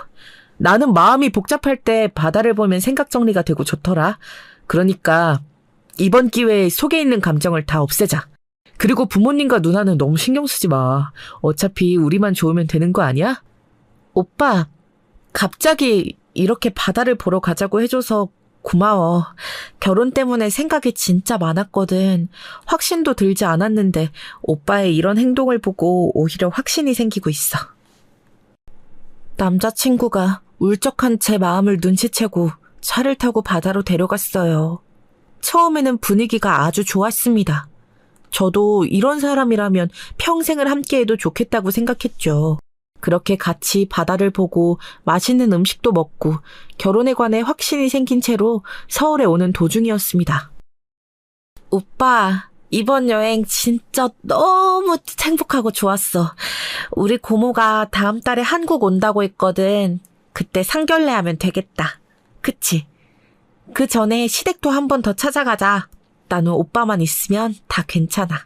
나는 마음이 복잡할 때 바다를 보면 생각 정리가 되고 좋더라. 그러니까 이번 기회에 속에 있는 감정을 다 없애자. 그리고 부모님과 누나는 너무 신경 쓰지 마. 어차피 우리만 좋으면 되는 거 아니야? 오빠, 갑자기 이렇게 바다를 보러 가자고 해줘서 고마워. 결혼 때문에 생각이 진짜 많았거든. 확신도 들지 않았는데 오빠의 이런 행동을 보고 오히려 확신이 생기고 있어. 남자친구가 울적한 제 마음을 눈치채고 차를 타고 바다로 데려갔어요. 처음에는 분위기가 아주 좋았습니다. 저도 이런 사람이라면 평생을 함께해도 좋겠다고 생각했죠. 그렇게 같이 바다를 보고 맛있는 음식도 먹고 결혼에 관해 확신이 생긴 채로 서울에 오는 도중이었습니다. 오빠, 이번 여행 진짜 너무 행복하고 좋았어. 우리 고모가 다음 달에 한국 온다고 했거든. 그때 상견례 하면 되겠다. 그치? 그 전에 시댁도 한 번 더 찾아가자. 나는 오빠만 있으면 다 괜찮아.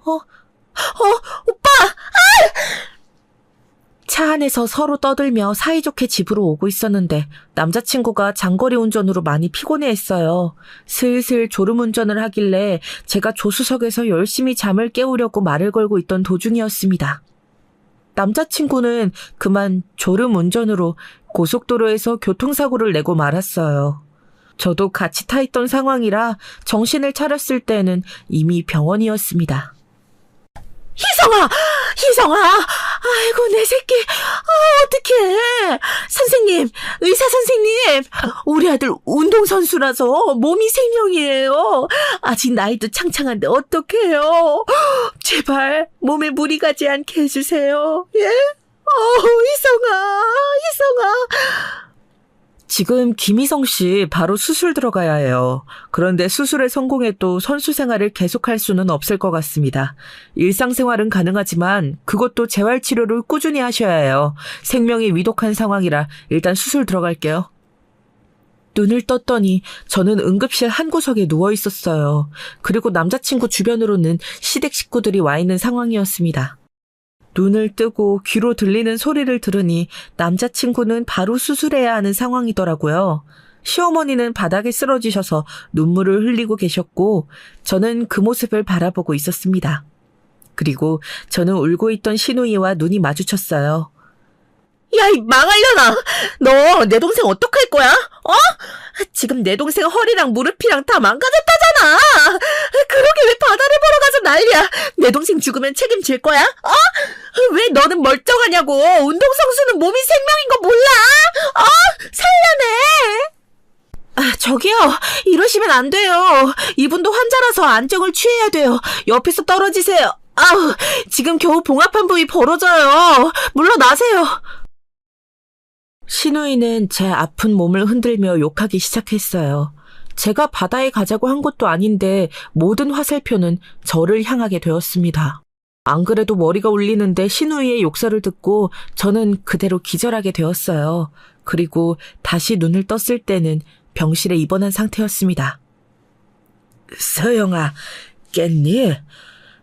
오빠! 차 안에서 서로 떠들며 사이좋게 집으로 오고 있었는데 남자친구가 장거리 운전으로 많이 피곤해했어요. 슬슬 졸음운전을 하길래 제가 조수석에서 열심히 잠을 깨우려고 말을 걸고 있던 도중이었습니다. 남자친구는 그만 졸음운전으로 고속도로에서 교통사고를 내고 말았어요. 저도 같이 타 있던 상황이라 정신을 차렸을 때는 이미 병원이었습니다. 희성아! 아이고, 내 새끼. 어떡해. 선생님, 의사 선생님. 우리 아들 운동선수라서 몸이 생명이에요. 아직 나이도 창창한데 어떡해요. 제발 몸에 무리 가지 않게 해주세요. 예? 희성아. 지금 김희성 씨 바로 수술 들어가야 해요. 그런데 수술에 성공해도 선수 생활을 계속할 수는 없을 것 같습니다. 일상생활은 가능하지만 그것도 재활치료를 꾸준히 하셔야 해요. 생명이 위독한 상황이라 일단 수술 들어갈게요. 눈을 떴더니 저는 응급실 한 구석에 누워 있었어요. 그리고 남자친구 주변으로는 시댁 식구들이 와 있는 상황이었습니다. 눈을 뜨고 귀로 들리는 소리를 들으니 남자친구는 바로 수술해야 하는 상황이더라고요. 시어머니는 바닥에 쓰러지셔서 눈물을 흘리고 계셨고 저는 그 모습을 바라보고 있었습니다. 그리고 저는 울고 있던 시누이와 눈이 마주쳤어요. 야, 이 망할려나! 너 내 동생 어떡할 거야? 어? 지금 내 동생 허리랑 무릎이랑 다 망가졌다잖아! 그러게 왜 바다를 보러 가서 난리야! 내 동생 죽으면 책임질 거야? 어? 왜 너는 멀쩡하냐고! 운동선수는 몸이 생명인 거 몰라! 어? 살려내! 저기요, 이러시면 안 돼요. 이분도 환자라서 안정을 취해야 돼요. 옆에서 떨어지세요. 아우, 지금 겨우 봉합한 부위 벌어져요. 물러나세요. 시누이는 제 아픈 몸을 흔들며 욕하기 시작했어요. 제가 바다에 가자고 한 것도 아닌데 모든 화살표는 저를 향하게 되었습니다. 안 그래도 머리가 울리는데 시누이의 욕설을 듣고 저는 그대로 기절하게 되었어요. 그리고 다시 눈을 떴을 때는 병실에 입원한 상태였습니다. 서영아, 깼니?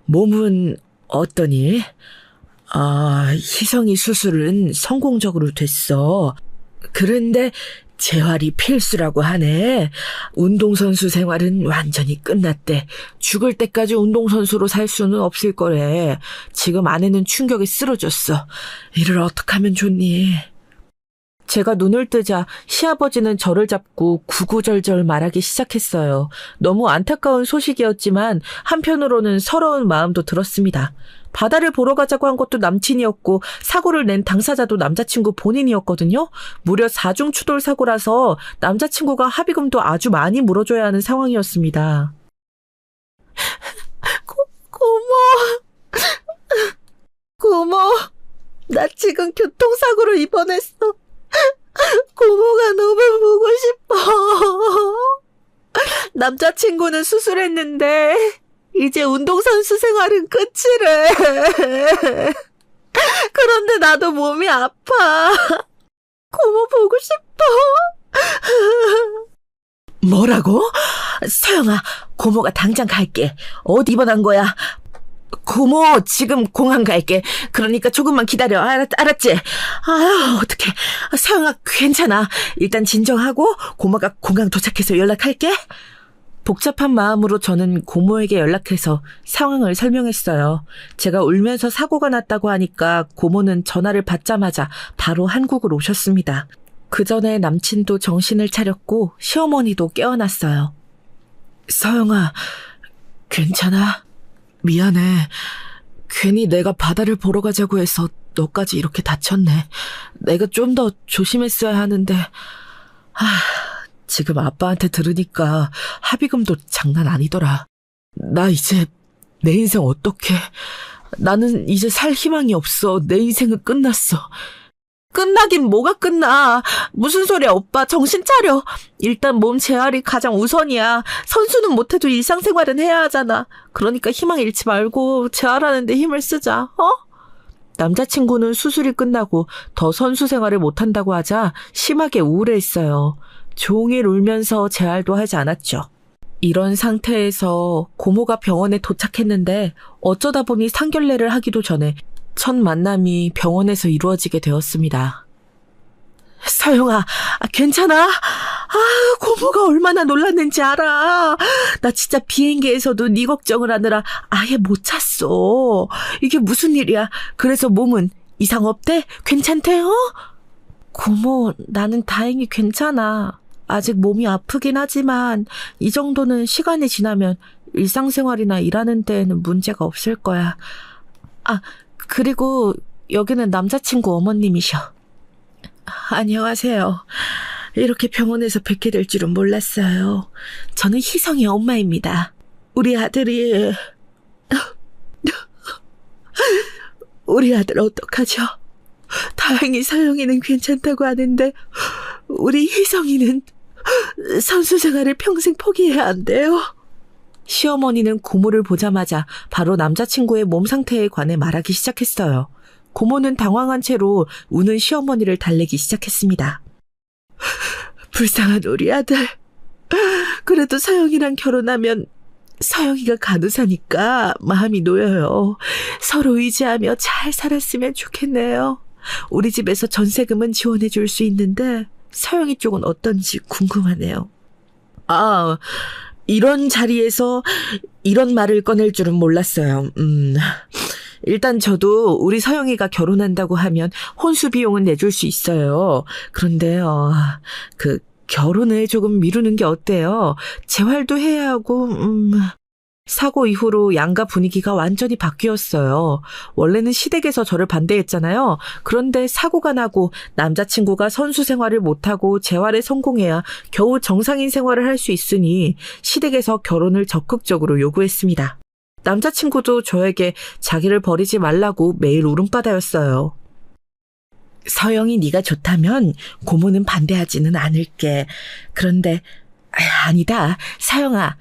몸은 어떠니? 희성이 수술은 성공적으로 됐어. 그런데 재활이 필수라고 하네. 운동선수 생활은 완전히 끝났대. 죽을 때까지 운동선수로 살 수는 없을 거래. 지금 아내는 충격에 쓰러졌어. 이를 어떻게 하면 좋니? 제가 눈을 뜨자 시아버지는 저를 잡고 구구절절 말하기 시작했어요. 너무 안타까운 소식이었지만 한편으로는 서러운 마음도 들었습니다. 바다를 보러 가자고 한 것도 남친이었고 사고를 낸 당사자도 남자친구 본인이었거든요. 무려 4중 추돌 사고라서 남자친구가 합의금도 아주 많이 물어줘야 하는 상황이었습니다. 고모, 나 지금 교통사고로 입원했어. 고모가 너무 보고 싶어. 남자친구는 수술했는데 이제 운동선수 생활은 끝이래. 그런데 나도 몸이 아파. 고모 보고 싶어. 뭐라고? 서영아, 고모가 당장 갈게. 어디 입원한 거야? 고모, 지금 공항 갈게. 그러니까 조금만 기다려. 알았지? 어떡해. 서영아, 괜찮아. 일단 진정하고 고모가 공항 도착해서 연락할게. 복잡한 마음으로 저는 고모에게 연락해서 상황을 설명했어요. 제가 울면서 사고가 났다고 하니까 고모는 전화를 받자마자 바로 한국을 오셨습니다. 그 전에 남친도 정신을 차렸고 시어머니도 깨어났어요. 서영아, 괜찮아? 미안해. 괜히 내가 바다를 보러 가자고 해서 너까지 이렇게 다쳤네. 내가 좀 더 조심했어야 하는데. 지금 아빠한테 들으니까 합의금도 장난 아니더라. 나 이제 내 인생 어떡해. 나는 이제 살 희망이 없어. 내 인생은 끝났어. 끝나긴 뭐가 끝나. 무슨 소리야, 오빠. 정신 차려. 일단 몸 재활이 가장 우선이야. 선수는 못해도 일상생활은 해야 하잖아. 그러니까 희망 잃지 말고 재활하는 데 힘을 쓰자. 어? 남자친구는 수술이 끝나고 더 선수 생활을 못한다고 하자 심하게 우울해했어요. 종일 울면서 재활도 하지 않았죠. 이런 상태에서 고모가 병원에 도착했는데 어쩌다 보니 상견례를 하기도 전에 첫 만남이 병원에서 이루어지게 되었습니다. 서영아, 괜찮아? 고모가 얼마나 놀랐는지 알아. 나 진짜 비행기에서도 네 걱정을 하느라 아예 못 잤어. 이게 무슨 일이야? 그래서 몸은 이상 없대? 괜찮대? 고모, 나는 다행히 괜찮아. 아직 몸이 아프긴 하지만 이 정도는 시간이 지나면 일상생활이나 일하는 데에는 문제가 없을 거야. 그리고 여기는 남자친구 어머님이셔. 안녕하세요. 이렇게 병원에서 뵙게 될 줄은 몰랐어요. 저는 희성의 엄마입니다. 우리 아들 어떡하죠? 다행히 서영이는 괜찮다고 하는데 우리 희성이는 선수 생활을 평생 포기해야 한대요. 시어머니는 고모를 보자마자 바로 남자친구의 몸 상태에 관해 말하기 시작했어요. 고모는 당황한 채로 우는 시어머니를 달래기 시작했습니다. 불쌍한 우리 아들. 그래도 서영이랑 결혼하면 서영이가 간호사니까 마음이 놓여요. 서로 의지하며 잘 살았으면 좋겠네요. 우리 집에서 전세금은 지원해 줄 수 있는데 서영이 쪽은 어떤지 궁금하네요. 아, 이런 자리에서 이런 말을 꺼낼 줄은 몰랐어요. 일단 저도 우리 서영이가 결혼한다고 하면 혼수 비용은 내줄 수 있어요. 그런데요, 결혼을 조금 미루는 게 어때요? 재활도 해야 하고, 사고 이후로 양가 분위기가 완전히 바뀌었어요. 원래는 시댁에서 저를 반대했잖아요. 그런데 사고가 나고 남자친구가 선수 생활을 못하고 재활에 성공해야 겨우 정상인 생활을 할 수 있으니 시댁에서 결혼을 적극적으로 요구했습니다. 남자친구도 저에게 자기를 버리지 말라고 매일 울음바다였어요. 서영이 네가 좋다면 고모는 반대하지는 않을게. 그런데 아니다. 서영아,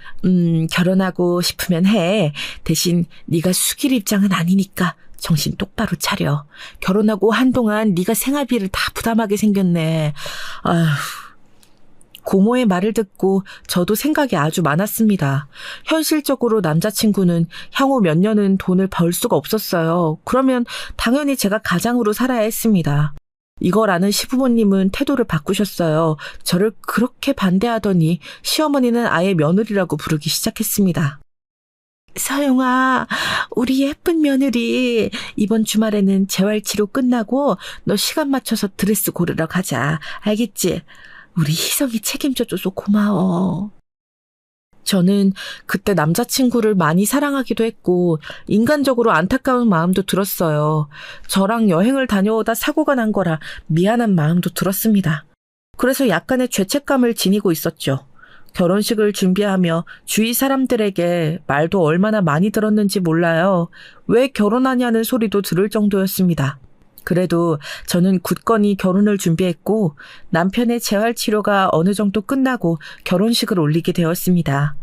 결혼하고 싶으면 해. 대신 네가 숙일 입장은 아니니까 정신 똑바로 차려. 결혼하고 한동안 네가 생활비를 다 부담하게 생겼네. 아휴. 고모의 말을 듣고 저도 생각이 아주 많았습니다. 현실적으로 남자친구는 향후 몇 년은 돈을 벌 수가 없었어요. 그러면 당연히 제가 가장으로 살아야 했습니다. 이걸 아는 시부모님은 태도를 바꾸셨어요. 저를 그렇게 반대하더니 시어머니는 아예 며느리라고 부르기 시작했습니다. 서영아, 우리 예쁜 며느리, 이번 주말에는 재활치료 끝나고 너 시간 맞춰서 드레스 고르러 가자. 알겠지? 우리 희성이 책임져줘서 고마워. 저는 그때 남자친구를 많이 사랑하기도 했고 인간적으로 안타까운 마음도 들었어요. 저랑 여행을 다녀오다 사고가 난 거라 미안한 마음도 들었습니다. 그래서 약간의 죄책감을 지니고 있었죠. 결혼식을 준비하며 주위 사람들에게 말도 얼마나 많이 들었는지 몰라요. 왜 결혼하냐는 소리도 들을 정도였습니다. 그래도 저는 굳건히 결혼을 준비했고 남편의 재활치료가 어느 정도 끝나고 결혼식을 올리게 되었습니다.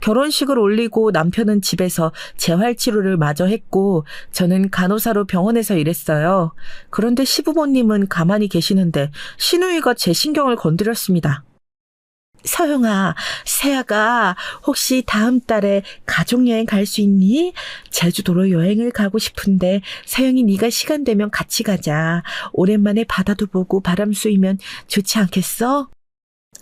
결혼식을 올리고 남편은 집에서 재활치료를 마저 했고 저는 간호사로 병원에서 일했어요. 그런데 시부모님은 가만히 계시는데 시누이가 제 신경을 건드렸습니다. 서영아, 세아가 혹시 다음 달에 가족여행 갈 수 있니? 제주도로 여행을 가고 싶은데 서영이 네가 시간 되면 같이 가자. 오랜만에 바다도 보고 바람 쐬면 좋지 않겠어?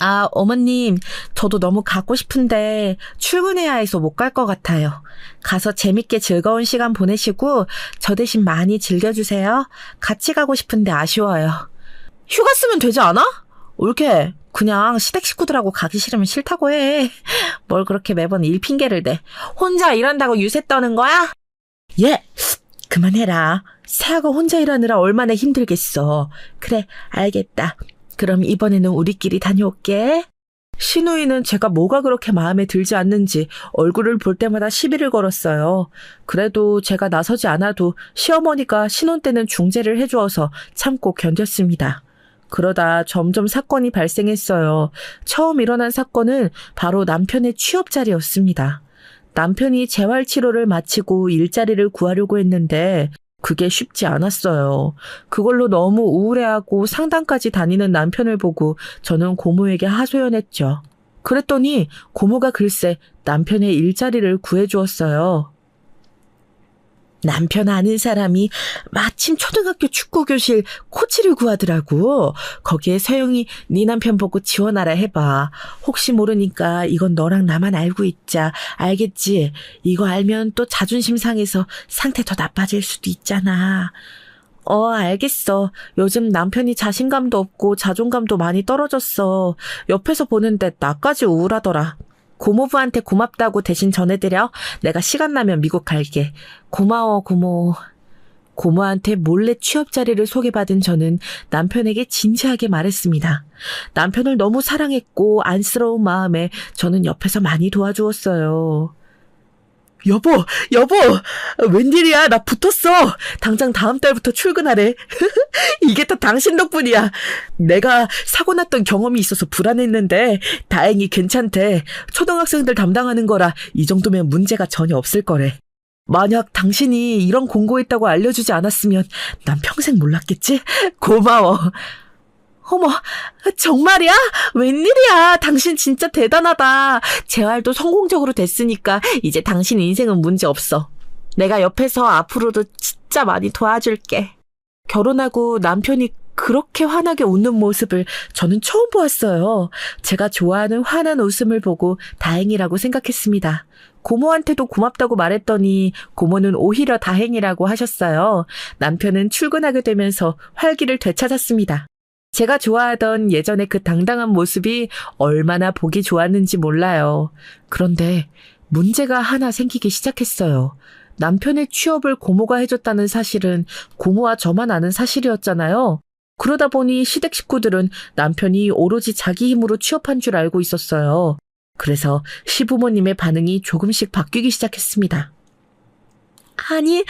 아, 어머님, 저도 너무 가고 싶은데 출근해야 해서 못 갈 것 같아요. 가서 재밌게 즐거운 시간 보내시고 저 대신 많이 즐겨주세요. 같이 가고 싶은데 아쉬워요. 휴가 쓰면 되지 않아? 올케. 그냥 시댁 식구들하고 가기 싫으면 싫다고 해. 뭘 그렇게 매번 일 핑계를 대. 혼자 일한다고 유세 떠는 거야? 예, 그만해라. 세아가 혼자 일하느라 얼마나 힘들겠어. 그래, 알겠다. 그럼 이번에는 우리끼리 다녀올게. 시누이는 제가 뭐가 그렇게 마음에 들지 않는지 얼굴을 볼 때마다 시비를 걸었어요. 그래도 제가 나서지 않아도 시어머니가 신혼 때는 중재를 해주어서 참고 견뎠습니다. 그러다 점점 사건이 발생했어요. 처음 일어난 사건은 바로 남편의 취업 자리였습니다. 남편이 재활치료를 마치고 일자리를 구하려고 했는데 그게 쉽지 않았어요. 그걸로 너무 우울해하고 상담까지 다니는 남편을 보고 저는 고모에게 하소연했죠. 그랬더니 고모가 글쎄 남편의 일자리를 구해주었어요. 남편 아는 사람이 마침 초등학교 축구교실 코치를 구하더라고. 거기에 서영이 네 남편 보고 지원하라 해봐. 혹시 모르니까 이건 너랑 나만 알고 있자. 알겠지? 이거 알면 또 자존심 상해서 상태 더 나빠질 수도 있잖아. 알겠어. 요즘 남편이 자신감도 없고 자존감도 많이 떨어졌어. 옆에서 보는데 나까지 우울하더라. 고모부한테 고맙다고 대신 전해드려. 내가 시간 나면 미국 갈게. 고마워, 고모. 고모한테 몰래 취업 자리를 소개받은 저는 남편에게 진지하게 말했습니다. 남편을 너무 사랑했고 안쓰러운 마음에 저는 옆에서 많이 도와주었어요. 여보, 웬일이야? 나 붙었어. 당장 다음 달부터 출근하래. 이게 다 당신 덕분이야. 내가 사고 났던 경험이 있어서 불안했는데 다행히 괜찮대. 초등학생들 담당하는 거라 이 정도면 문제가 전혀 없을 거래. 만약 당신이 이런 공고했다고 알려주지 않았으면 난 평생 몰랐겠지? 고마워. 어머, 정말이야? 웬일이야? 당신 진짜 대단하다. 재활도 성공적으로 됐으니까 이제 당신 인생은 문제 없어. 내가 옆에서 앞으로도 진짜 많이 도와줄게. 결혼하고 남편이 그렇게 환하게 웃는 모습을 저는 처음 보았어요. 제가 좋아하는 환한 웃음을 보고 다행이라고 생각했습니다. 고모한테도 고맙다고 말했더니 고모는 오히려 다행이라고 하셨어요. 남편은 출근하게 되면서 활기를 되찾았습니다. 제가 좋아하던 예전의 그 당당한 모습이 얼마나 보기 좋았는지 몰라요. 그런데 문제가 하나 생기기 시작했어요. 남편의 취업을 고모가 해줬다는 사실은 고모와 저만 아는 사실이었잖아요. 그러다 보니 시댁 식구들은 남편이 오로지 자기 힘으로 취업한 줄 알고 있었어요. 그래서 시부모님의 반응이 조금씩 바뀌기 시작했습니다. 아니,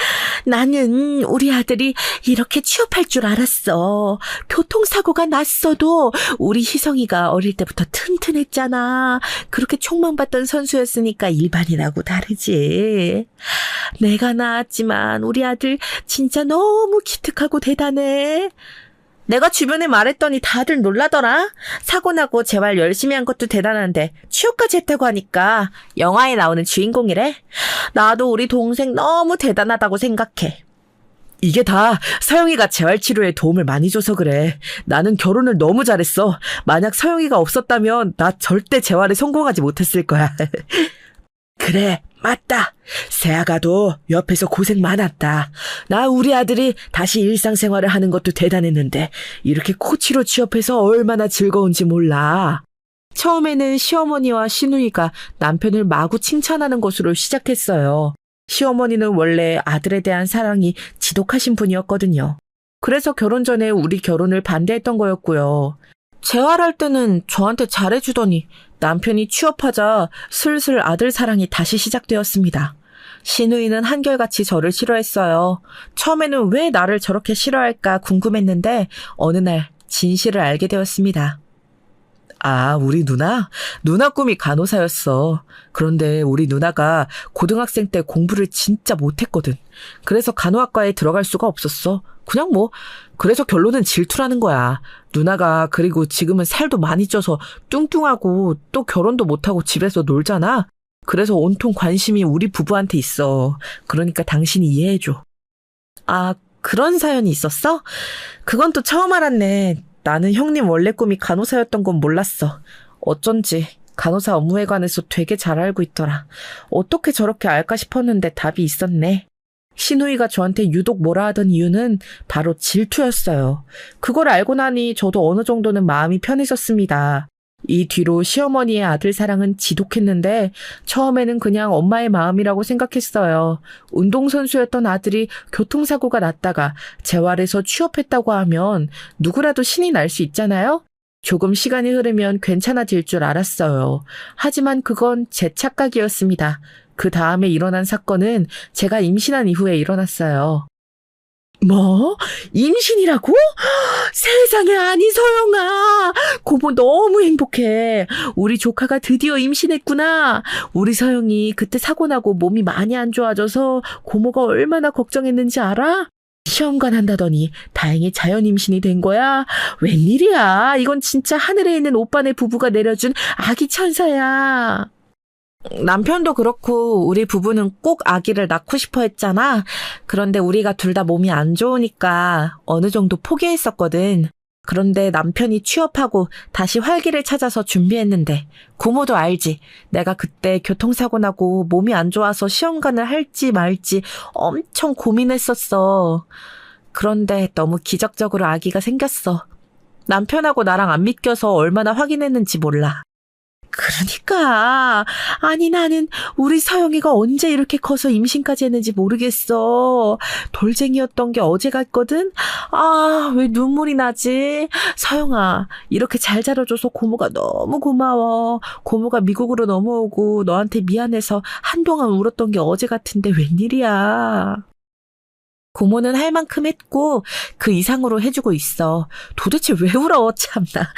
나는 우리 아들이 이렇게 취업할 줄 알았어. 교통사고가 났어도 우리 희성이가 어릴 때부터 튼튼했잖아. 그렇게 촉망받던 선수였으니까 일반인하고 다르지. 내가 낳았지만 우리 아들 진짜 너무 기특하고 대단해. 내가 주변에 말했더니 다들 놀라더라. 사고 나고 재활 열심히 한 것도 대단한데 취업까지 했다고 하니까 영화에 나오는 주인공이래. 나도 우리 동생 너무 대단하다고 생각해. 이게 다 서영이가 재활치료에 도움을 많이 줘서 그래. 나는 결혼을 너무 잘했어. 만약 서영이가 없었다면 나 절대 재활에 성공하지 못했을 거야. 그래, 맞다. 세아가도 옆에서 고생 많았다. 나 우리 아들이 다시 일상생활을 하는 것도 대단했는데 이렇게 코치로 취업해서 얼마나 즐거운지 몰라. 처음에는 시어머니와 시누이가 남편을 마구 칭찬하는 것으로 시작했어요. 시어머니는 원래 아들에 대한 사랑이 지독하신 분이었거든요. 그래서 결혼 전에 우리 결혼을 반대했던 거였고요. 재활할 때는 저한테 잘해주더니 남편이 취업하자 슬슬 아들 사랑이 다시 시작되었습니다. 시누이는 한결같이 저를 싫어했어요. 처음에는 왜 나를 저렇게 싫어할까 궁금했는데 어느 날 진실을 알게 되었습니다. 아, 우리 누나? 누나 꿈이 간호사였어. 그런데 우리 누나가 고등학생 때 공부를 진짜 못했거든. 그래서 간호학과에 들어갈 수가 없었어. 그래서 결론은 질투라는 거야. 누나가 그리고 지금은 살도 많이 쪄서 뚱뚱하고 또 결혼도 못하고 집에서 놀잖아. 그래서 온통 관심이 우리 부부한테 있어. 그러니까 당신이 이해해줘. 아, 그런 사연이 있었어? 그건 또 처음 알았네. 나는 형님 원래 꿈이 간호사였던 건 몰랐어. 어쩐지 간호사 업무에 관해서 되게 잘 알고 있더라. 어떻게 저렇게 알까 싶었는데 답이 있었네. 시누이가 저한테 유독 뭐라 하던 이유는 바로 질투였어요. 그걸 알고 나니 저도 어느 정도는 마음이 편해졌습니다. 이 뒤로 시어머니의 아들 사랑은 지독했는데 처음에는 그냥 엄마의 마음이라고 생각했어요. 운동선수였던 아들이 교통사고가 났다가 재활해서 취업했다고 하면 누구라도 신이 날 수 있잖아요? 조금 시간이 흐르면 괜찮아질 줄 알았어요. 하지만 그건 제 착각이었습니다. 그 다음에 일어난 사건은 제가 임신한 이후에 일어났어요. 뭐? 임신이라고? 세상에, 아니 서영아. 고모 너무 행복해. 우리 조카가 드디어 임신했구나. 우리 서영이 그때 사고 나고 몸이 많이 안 좋아져서 고모가 얼마나 걱정했는지 알아? 시험관 한다더니 다행히 자연 임신이 된 거야. 웬일이야. 이건 진짜 하늘에 있는 오빠네 부부가 내려준 아기 천사야. 남편도 그렇고 우리 부부는 꼭 아기를 낳고 싶어 했잖아. 그런데 우리가 둘 다 몸이 안 좋으니까 어느 정도 포기했었거든. 그런데 남편이 취업하고 다시 활기를 찾아서 준비했는데 고모도 알지. 내가 그때 교통사고 나고 몸이 안 좋아서 시험관을 할지 말지 엄청 고민했었어. 그런데 너무 기적적으로 아기가 생겼어. 남편하고 나랑 안 믿겨서 얼마나 확인했는지 몰라. 그러니까 아니 나는 우리 서영이가 언제 이렇게 커서 임신까지 했는지 모르겠어. 돌쟁이였던 게 어제 같거든. 아, 왜 눈물이 나지? 서영아, 이렇게 잘 자라줘서 고모가 너무 고마워. 고모가 미국으로 넘어오고 너한테 미안해서 한동안 울었던 게 어제 같은데 웬일이야. 고모는 할 만큼 했고 그 이상으로 해주고 있어. 도대체 왜 울어? 참나.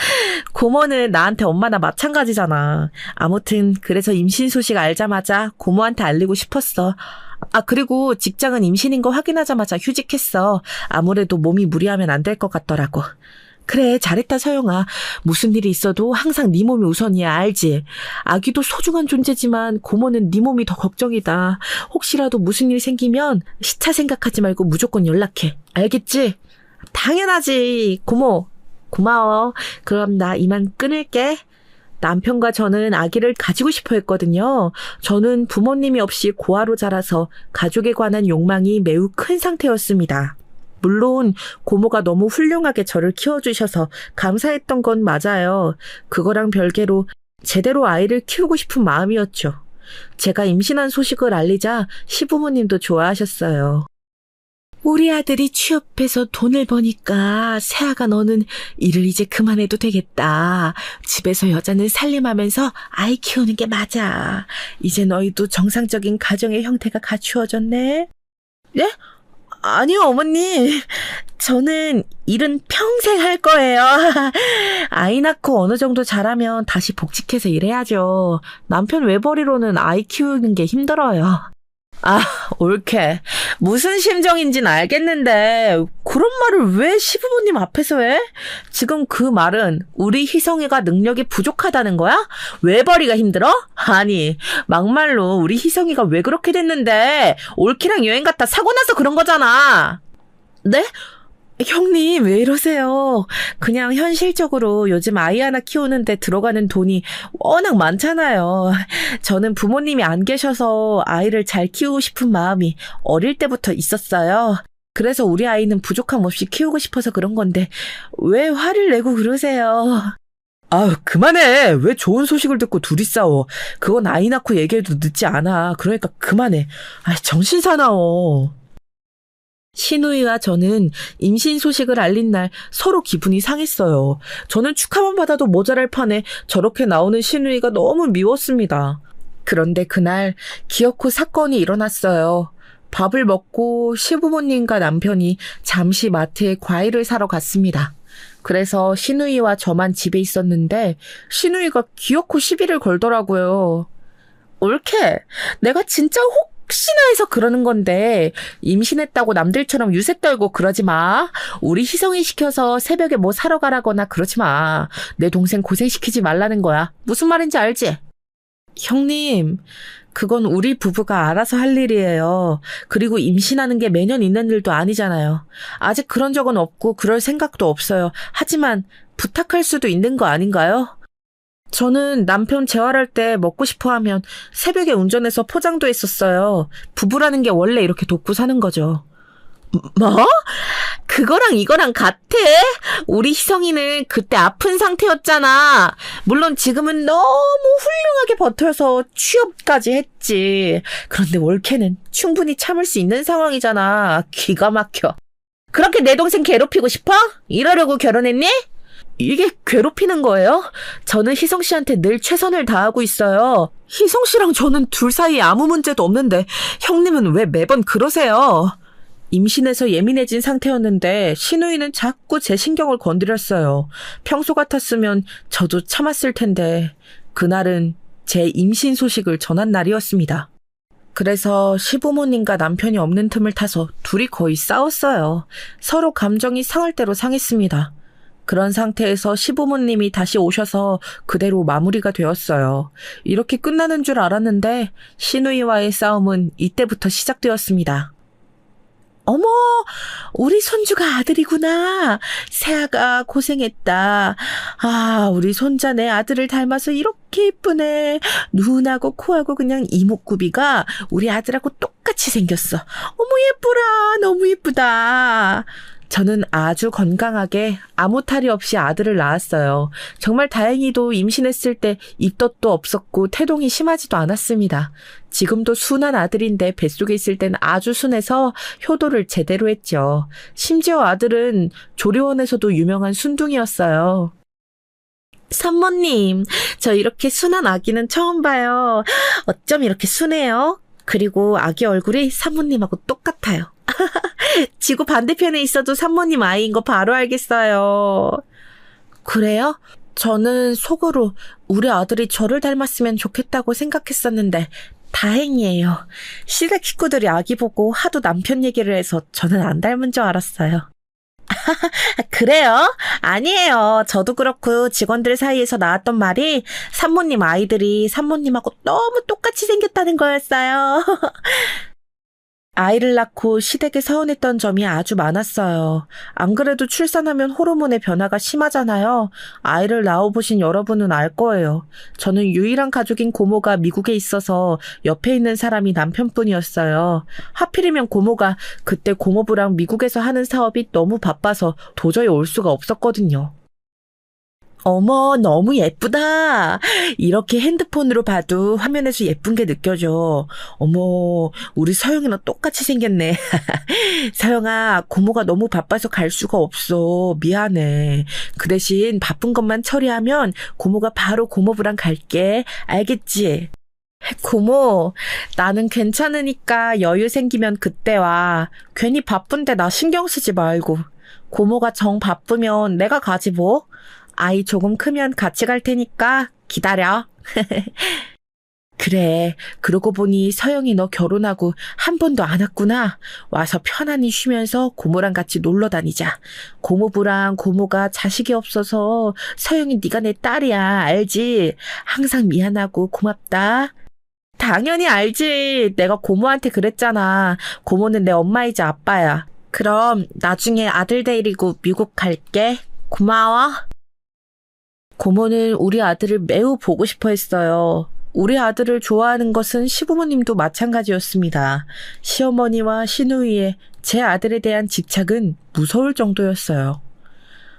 고모는 나한테 엄마나 마찬가지잖아. 아무튼 그래서 임신 소식 알자마자 고모한테 알리고 싶었어. 아, 그리고 직장은 임신인 거 확인하자마자 휴직했어. 아무래도 몸이 무리하면 안 될 것 같더라고. 그래, 잘했다 서영아. 무슨 일이 있어도 항상 네 몸이 우선이야, 알지? 아기도 소중한 존재지만 고모는 네 몸이 더 걱정이다. 혹시라도 무슨 일 생기면 시차 생각하지 말고 무조건 연락해. 알겠지? 당연하지. 고모. 고마워. 그럼 나 이만 끊을게. 남편과 저는 아기를 가지고 싶어 했거든요. 저는 부모님이 없이 고아로 자라서 가족에 관한 욕망이 매우 큰 상태였습니다. 물론 고모가 너무 훌륭하게 저를 키워주셔서 감사했던 건 맞아요. 그거랑 별개로 제대로 아이를 키우고 싶은 마음이었죠. 제가 임신한 소식을 알리자 시부모님도 좋아하셨어요. 우리 아들이 취업해서 돈을 버니까 세아가 너는 일을 이제 그만해도 되겠다. 집에서 여자는 살림하면서 아이 키우는 게 맞아. 이제 너희도 정상적인 가정의 형태가 갖추어졌네. 네? 아니요, 어머니. 저는 일은 평생 할 거예요. 아이 낳고 어느 정도 자라면 다시 복직해서 일해야죠. 남편 외벌이로는 아이 키우는 게 힘들어요. 아, 옳게. 무슨 심정인진 알겠는데 그런 말을 왜 시부모님 앞에서 해? 지금 그 말은 우리 희성이가 능력이 부족하다는 거야? 외벌이가 힘들어? 아니, 막말로 우리 희성이가 왜 그렇게 됐는데 옳기랑 여행 갔다 사고 나서 그런 거잖아. 네? 형님, 왜 이러세요? 그냥 현실적으로 요즘 아이 하나 키우는데 들어가는 돈이 워낙 많잖아요. 저는 부모님이 안 계셔서 아이를 잘 키우고 싶은 마음이 어릴 때부터 있었어요. 그래서 우리 아이는 부족함 없이 키우고 싶어서 그런 건데 왜 화를 내고 그러세요? 아유, 그만해. 왜 좋은 소식을 듣고 둘이 싸워. 그건 아이 낳고 얘기해도 늦지 않아. 그러니까 그만해. 아, 정신 사나워. 신우이와 저는 임신 소식을 알린 날 서로 기분이 상했어요. 저는 축하만 받아도 모자랄 판에 저렇게 나오는 신우이가 너무 미웠습니다. 그런데 그날 기어코 사건이 일어났어요. 밥을 먹고 시부모님과 남편이 잠시 마트에 과일을 사러 갔습니다. 그래서 신우이와 저만 집에 있었는데 신우이가 기어코 시비를 걸더라고요. 옳게, 내가 진짜 혹시나 해서 그러는 건데 임신했다고 남들처럼 유세 떨고 그러지 마. 우리 희성이 시켜서 새벽에 뭐 사러 가라거나 그러지 마. 내 동생 고생시키지 말라는 거야. 무슨 말인지 알지? 형님, 그건 우리 부부가 알아서 할 일이에요. 그리고 임신하는 게 매년 있는 일도 아니잖아요. 아직 그런 적은 없고 그럴 생각도 없어요. 하지만 부탁할 수도 있는 거 아닌가요? 저는 남편 재활할 때 먹고 싶어 하면 새벽에 운전해서 포장도 했었어요. 부부라는 게 원래 이렇게 돕고 사는 거죠. 뭐? 그거랑 이거랑 같아? 우리 희성이는 그때 아픈 상태였잖아. 물론 지금은 너무 훌륭하게 버텨서 취업까지 했지. 그런데 올케는 충분히 참을 수 있는 상황이잖아. 기가 막혀. 그렇게 내 동생 괴롭히고 싶어? 이러려고 결혼했니? 이게 괴롭히는 거예요? 저는 희성 씨한테 늘 최선을 다하고 있어요. 희성 씨랑 저는 둘 사이에 아무 문제도 없는데 형님은 왜 매번 그러세요? 임신해서 예민해진 상태였는데 신우이는 자꾸 제 신경을 건드렸어요. 평소 같았으면 저도 참았을 텐데 그날은 제 임신 소식을 전한 날이었습니다. 그래서 시부모님과 남편이 없는 틈을 타서 둘이 거의 싸웠어요. 서로 감정이 상할 대로 상했습니다. 그런 상태에서 시부모님이 다시 오셔서 그대로 마무리가 되었어요. 이렇게 끝나는 줄 알았는데 신우이와의 싸움은 이때부터 시작되었습니다. 어머, 우리 손주가 아들이구나. 세아가 고생했다. 아, 우리 손자 내 아들을 닮아서 이렇게 예쁘네. 눈하고 코하고 그냥 이목구비가 우리 아들하고 똑같이 생겼어. 어머, 예쁘라. 너무 예쁘다. 저는 아주 건강하게 아무 탈이 없이 아들을 낳았어요. 정말 다행히도 임신했을 때 입덧도 없었고 태동이 심하지도 않았습니다. 지금도 순한 아들인데 뱃속에 있을 땐 아주 순해서 효도를 제대로 했죠. 심지어 아들은 조리원에서도 유명한 순둥이였어요. 산모님, 저 이렇게 순한 아기는 처음 봐요. 어쩜 이렇게 순해요? 그리고 아기 얼굴이 산모님하고 똑같아요. 지구 반대편에 있어도 산모님 아이인 거 바로 알겠어요. 그래요? 저는 속으로 우리 아들이 저를 닮았으면 좋겠다고 생각했었는데 다행이에요. 시댁 식구들이 아기 보고 하도 남편 얘기를 해서 저는 안 닮은 줄 알았어요. 그래요? 아니에요. 저도 그렇고 직원들 사이에서 나왔던 말이 산모님 아이들이 산모님하고 너무 똑같이 생겼다는 거였어요. 아이를 낳고 시댁에 서운했던 점이 아주 많았어요. 안 그래도 출산하면 호르몬의 변화가 심하잖아요. 아이를 낳아보신 여러분은 알 거예요. 저는 유일한 가족인 고모가 미국에 있어서 옆에 있는 사람이 남편뿐이었어요. 하필이면 고모가 그때 고모부랑 미국에서 하는 사업이 너무 바빠서 도저히 올 수가 없었거든요. 어머, 너무 예쁘다. 이렇게 핸드폰으로 봐도 화면에서 예쁜 게 느껴져. 어머, 우리 서영이랑 똑같이 생겼네. 서영아, 고모가 너무 바빠서 갈 수가 없어. 미안해. 그 대신 바쁜 것만 처리하면 고모가 바로 고모부랑 갈게. 알겠지? 고모, 나는 괜찮으니까 여유 생기면 그때 와. 괜히 바쁜데 나 신경 쓰지 말고. 고모가 정 바쁘면 내가 가지 뭐. 아이 조금 크면 같이 갈 테니까 기다려. 그래, 그러고 보니 서영이 너 결혼하고 한 번도 안 왔구나. 와서 편안히 쉬면서 고모랑 같이 놀러 다니자. 고모부랑 고모가 자식이 없어서 서영이 네가 내 딸이야. 알지? 항상 미안하고 고맙다. 당연히 알지. 내가 고모한테 그랬잖아. 고모는 내 엄마이자 아빠야. 그럼 나중에 아들 데리고 미국 갈게. 고마워. 고모는 우리 아들을 매우 보고 싶어 했어요. 우리 아들을 좋아하는 것은 시부모님도 마찬가지였습니다. 시어머니와 시누이의 제 아들에 대한 집착은 무서울 정도였어요.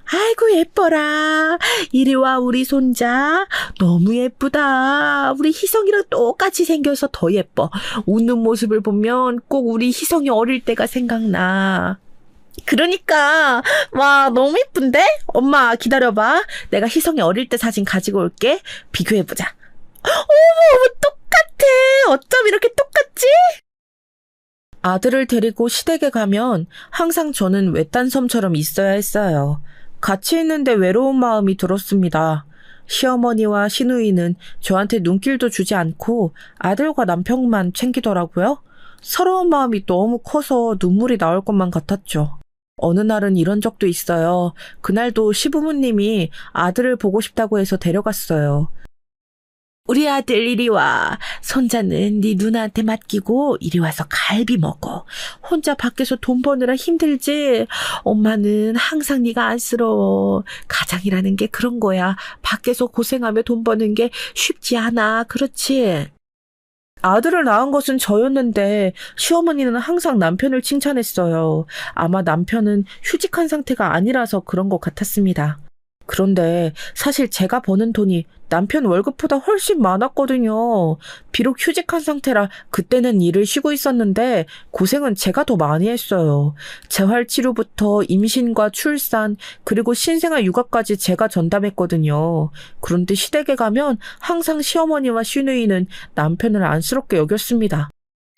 아이고 예뻐라. 이리 와 우리 손자. 너무 예쁘다. 우리 희성이랑 똑같이 생겨서 더 예뻐. 웃는 모습을 보면 꼭 우리 희성이 어릴 때가 생각나. 그러니까 와 너무 예쁜데? 엄마 기다려봐. 내가 희성이 어릴 때 사진 가지고 올게. 비교해보자. 어머 똑같아. 어쩜 이렇게 똑같지? 아들을 데리고 시댁에 가면 항상 저는 외딴 섬처럼 있어야 했어요. 같이 있는데 외로운 마음이 들었습니다. 시어머니와 시누이는 저한테 눈길도 주지 않고 아들과 남편만 챙기더라고요. 서러운 마음이 너무 커서 눈물이 나올 것만 같았죠. 어느 날은 이런 적도 있어요. 그날도 시부모님이 아들을 보고 싶다고 해서 데려갔어요. 우리 아들 이리 와. 손자는 네 누나한테 맡기고 이리 와서 갈비 먹어. 혼자 밖에서 돈 버느라 힘들지? 엄마는 항상 네가 안쓰러워. 가장이라는 게 그런 거야. 밖에서 고생하며 돈 버는 게 쉽지 않아. 그렇지? 아들을 낳은 것은 저였는데 시어머니는 항상 남편을 칭찬했어요. 아마 남편은 휴직한 상태가 아니라서 그런 것 같았습니다. 그런데 사실 제가 버는 돈이 남편 월급보다 훨씬 많았거든요. 비록 휴직한 상태라 그때는 일을 쉬고 있었는데 고생은 제가 더 많이 했어요. 재활치료부터 임신과 출산 그리고 신생아 육아까지 제가 전담했거든요. 그런데 시댁에 가면 항상 시어머니와 시누이는 남편을 안쓰럽게 여겼습니다.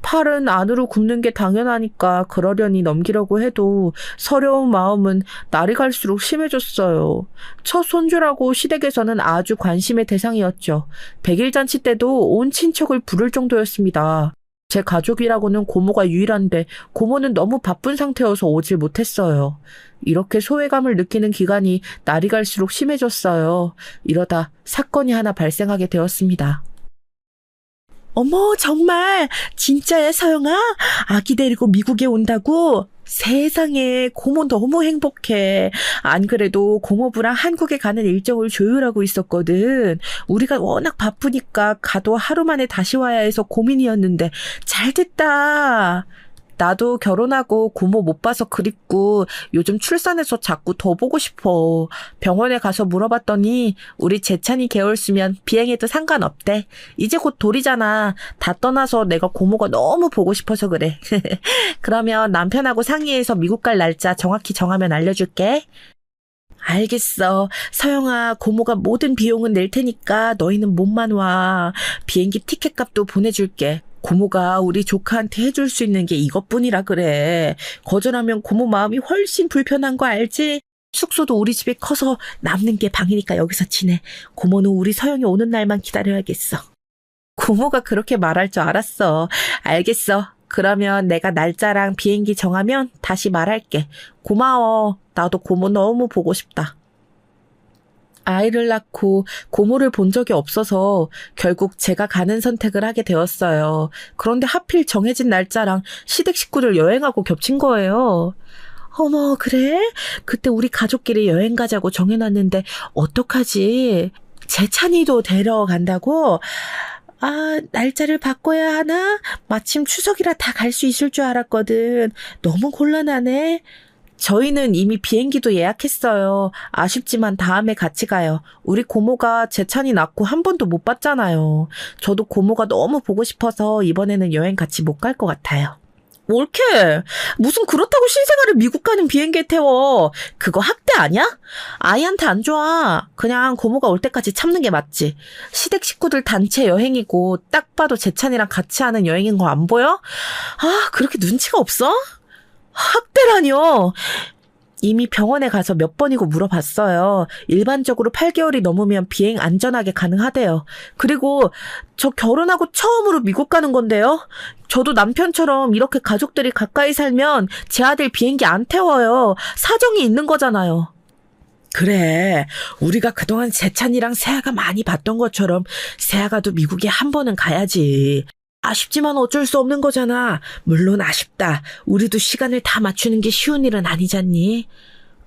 팔은 안으로 굽는 게 당연하니까 그러려니 넘기려고 해도 서러운 마음은 날이 갈수록 심해졌어요. 첫 손주라고 시댁에서는 아주 관심의 대상이었죠. 100일 잔치 때도 온 친척을 부를 정도였습니다. 제 가족이라고는 고모가 유일한데 고모는 너무 바쁜 상태여서 오질 못했어요. 이렇게 소외감을 느끼는 기간이 날이 갈수록 심해졌어요. 이러다 사건이 하나 발생하게 되었습니다. 어머, 정말 진짜야, 서영아? 아기 데리고 미국에 온다고? 세상에, 고모 너무 행복해. 안 그래도 고모부랑 한국에 가는 일정을 조율하고 있었거든. 우리가 워낙 바쁘니까 가도 하루 만에 다시 와야 해서 고민이었는데 잘 됐다. 나도 결혼하고 고모 못 봐서 그립고 요즘 출산해서 자꾸 더 보고 싶어. 병원에 가서 물어봤더니 우리 재찬이 개월 쓰면 비행해도 상관없대. 이제 곧 돌이잖아. 다 떠나서 내가 고모가 너무 보고 싶어서 그래. 그러면 남편하고 상의해서 미국 갈 날짜 정확히 정하면 알려줄게. 알겠어. 서영아, 고모가 모든 비용은 낼 테니까 너희는 몸만 와. 비행기 티켓 값도 보내줄게. 고모가 우리 조카한테 해줄 수 있는 게 이것뿐이라 그래. 거절하면 고모 마음이 훨씬 불편한 거 알지? 숙소도 우리 집에 커서 남는 게 방이니까 여기서 지내. 고모는 우리 서영이 오는 날만 기다려야겠어. 고모가 그렇게 말할 줄 알았어. 알겠어. 그러면 내가 날짜랑 비행기 정하면 다시 말할게. 고마워. 나도 고모 너무 보고 싶다. 아이를 낳고 고모를 본 적이 없어서 결국 제가 가는 선택을 하게 되었어요. 그런데 하필 정해진 날짜랑 시댁 식구들 여행하고 겹친 거예요. 어머, 그래? 그때 우리 가족끼리 여행 가자고 정해놨는데 어떡하지? 재찬이도 데려간다고? 아, 날짜를 바꿔야 하나? 마침 추석이라 다 갈 수 있을 줄 알았거든. 너무 곤란하네. 저희는 이미 비행기도 예약했어요. 아쉽지만 다음에 같이 가요. 우리 고모가 재찬이 낳고 한 번도 못 봤잖아요. 저도 고모가 너무 보고 싶어서 이번에는 여행 같이 못 갈 것 같아요. 옳게. 무슨 그렇다고 신생아를 미국 가는 비행기에 태워. 그거 학대 아니야? 아이한테 안 좋아. 그냥 고모가 올 때까지 참는 게 맞지. 시댁 식구들 단체 여행이고 딱 봐도 재찬이랑 같이 하는 여행인 거 안 보여? 아, 그렇게 눈치가 없어? 학대라뇨. 이미 병원에 가서 몇 번이고 물어봤어요. 일반적으로 8개월이 넘으면 비행 안전하게 가능하대요. 그리고 저 결혼하고 처음으로 미국 가는 건데요. 저도 남편처럼 이렇게 가족들이 가까이 살면 제 아들 비행기 안 태워요. 사정이 있는 거잖아요. 그래, 우리가 그동안 재찬이랑 세아가 많이 봤던 것처럼 세아가도 미국에 한 번은 가야지. 아쉽지만 어쩔 수 없는 거잖아. 물론 아쉽다. 우리도 시간을 다 맞추는 게 쉬운 일은 아니잖니.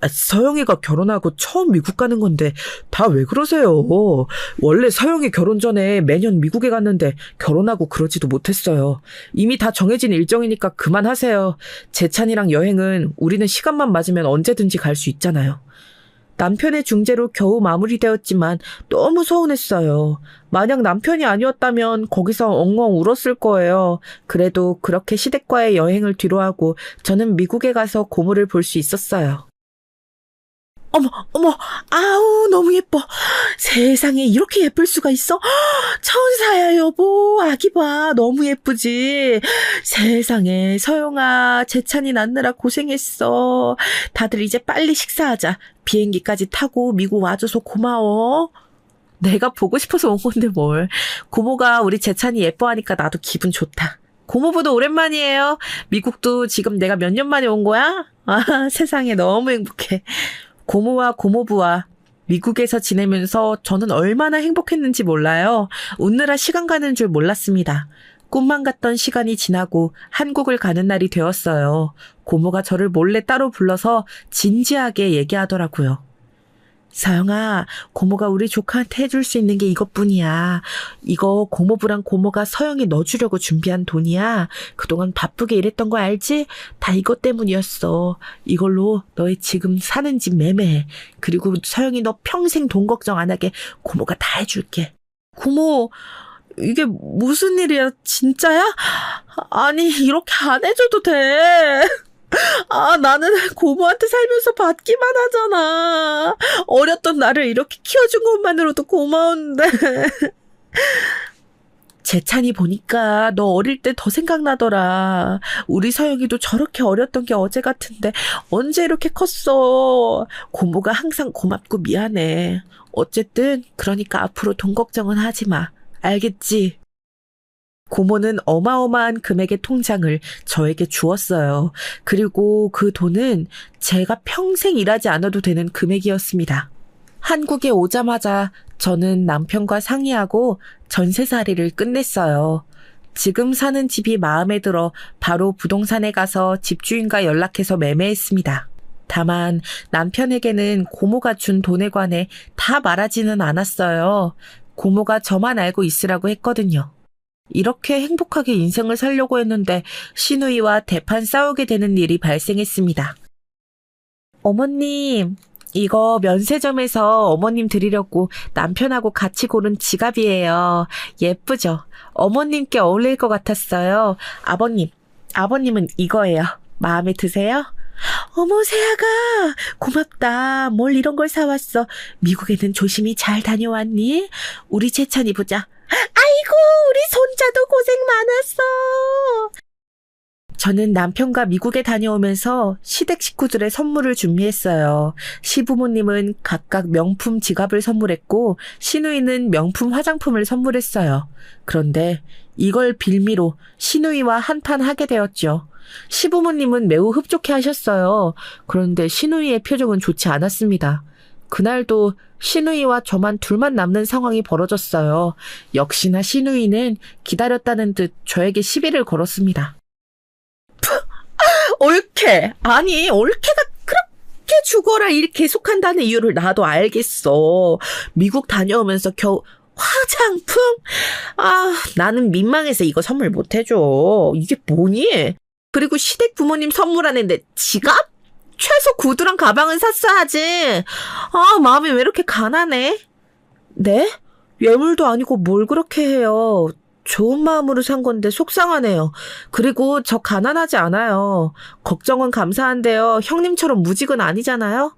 서영이가 결혼하고 처음 미국 가는 건데 다 왜 그러세요? 원래 서영이 결혼 전에 매년 미국에 갔는데 결혼하고 그러지도 못했어요. 이미 다 정해진 일정이니까 그만하세요. 재찬이랑 여행은 우리는 시간만 맞으면 언제든지 갈 수 있잖아요. 남편의 중재로 겨우 마무리되었지만 너무 서운했어요. 만약 남편이 아니었다면 거기서 엉엉 울었을 거예요. 그래도 그렇게 시댁과의 여행을 뒤로하고 저는 미국에 가서 고모를 볼 수 있었어요. 어머, 아우, 너무 예뻐. 세상에 이렇게 예쁠 수가 있어? 천사야, 여보. 아기 봐. 너무 예쁘지? 세상에, 서영아, 재찬이 낳느라 고생했어. 다들 이제 빨리 식사하자. 비행기까지 타고 미국 와줘서 고마워. 내가 보고 싶어서 온 건데 뭘. 고모가 우리 재찬이 예뻐하니까 나도 기분 좋다. 고모부도 오랜만이에요. 미국도 지금 내가 몇 년 만에 온 거야? 아, 세상에 너무 행복해. 고모와 고모부와 미국에서 지내면서 저는 얼마나 행복했는지 몰라요. 웃느라 시간 가는 줄 몰랐습니다. 꿈만 같던 시간이 지나고 한국을 가는 날이 되었어요. 고모가 저를 몰래 따로 불러서 진지하게 얘기하더라고요. 서영아, 고모가 우리 조카한테 해줄 수 있는 게 이것뿐이야. 이거 고모부랑 고모가 서영이 넣어주려고 준비한 돈이야. 그동안 바쁘게 일했던 거 알지? 다 이것 때문이었어. 이걸로 너의 지금 사는 집 매매해. 그리고 서영이 너 평생 돈 걱정 안 하게 고모가 다 해줄게. 고모, 이게 무슨 일이야? 진짜야? 아니, 이렇게 안 해줘도 돼. 아, 나는 고모한테 살면서 받기만 하잖아. 어렸던 나를 이렇게 키워준 것만으로도 고마운데. 재찬이 보니까 너 어릴 때 더 생각나더라. 우리 서영이도 저렇게 어렸던 게 어제 같은데 언제 이렇게 컸어. 고모가 항상 고맙고 미안해. 어쨌든 그러니까 앞으로 돈 걱정은 하지 마. 알겠지? 고모는 어마어마한 금액의 통장을 저에게 주었어요. 그리고 그 돈은 제가 평생 일하지 않아도 되는 금액이었습니다. 한국에 오자마자 저는 남편과 상의하고 전세살이를 끝냈어요. 지금 사는 집이 마음에 들어 바로 부동산에 가서 집주인과 연락해서 매매했습니다. 다만 남편에게는 고모가 준 돈에 관해 다 말하지는 않았어요. 고모가 저만 알고 있으라고 했거든요. 이렇게 행복하게 인생을 살려고 했는데 시누이와 대판 싸우게 되는 일이 발생했습니다. 어머님, 이거 면세점에서 어머님 드리려고 남편하고 같이 고른 지갑이에요. 예쁘죠? 어머님께 어울릴 것 같았어요. 아버님은 이거예요. 마음에 드세요? 어머, 세아가 고맙다. 뭘 이런 걸 사왔어. 미국에는 조심히 잘 다녀왔니? 우리 재찬이 보자. 아이고, 우리 손자도 고생 많았어. 저는 남편과 미국에 다녀오면서 시댁 식구들의 선물을 준비했어요. 시부모님은 각각 명품 지갑을 선물했고 시누이는 명품 화장품을 선물했어요. 그런데 이걸 빌미로 시누이와 한판 하게 되었죠. 시부모님은 매우 흡족해 하셨어요. 그런데 시누이의 표정은 좋지 않았습니다. 그날도 신우이와 저만 둘만 남는 상황이 벌어졌어요. 역시나 신우이는 기다렸다는 듯 저에게 시비를 걸었습니다. 올케! 아니, 올케가 그렇게 죽어라 일 계속한다는 이유를 나도 알겠어. 미국 다녀오면서 겨우 화장품? 아, 나는 민망해서 이거 선물 못 해줘. 이게 뭐니? 그리고 시댁 부모님 선물하는데 지갑? 최소 구두랑 가방은 샀어야지. 아, 마음이 왜 이렇게 가난해? 네? 예물도 아니고 뭘 그렇게 해요. 좋은 마음으로 산 건데 속상하네요. 그리고 저 가난하지 않아요. 걱정은 감사한데요. 형님처럼 무직은 아니잖아요.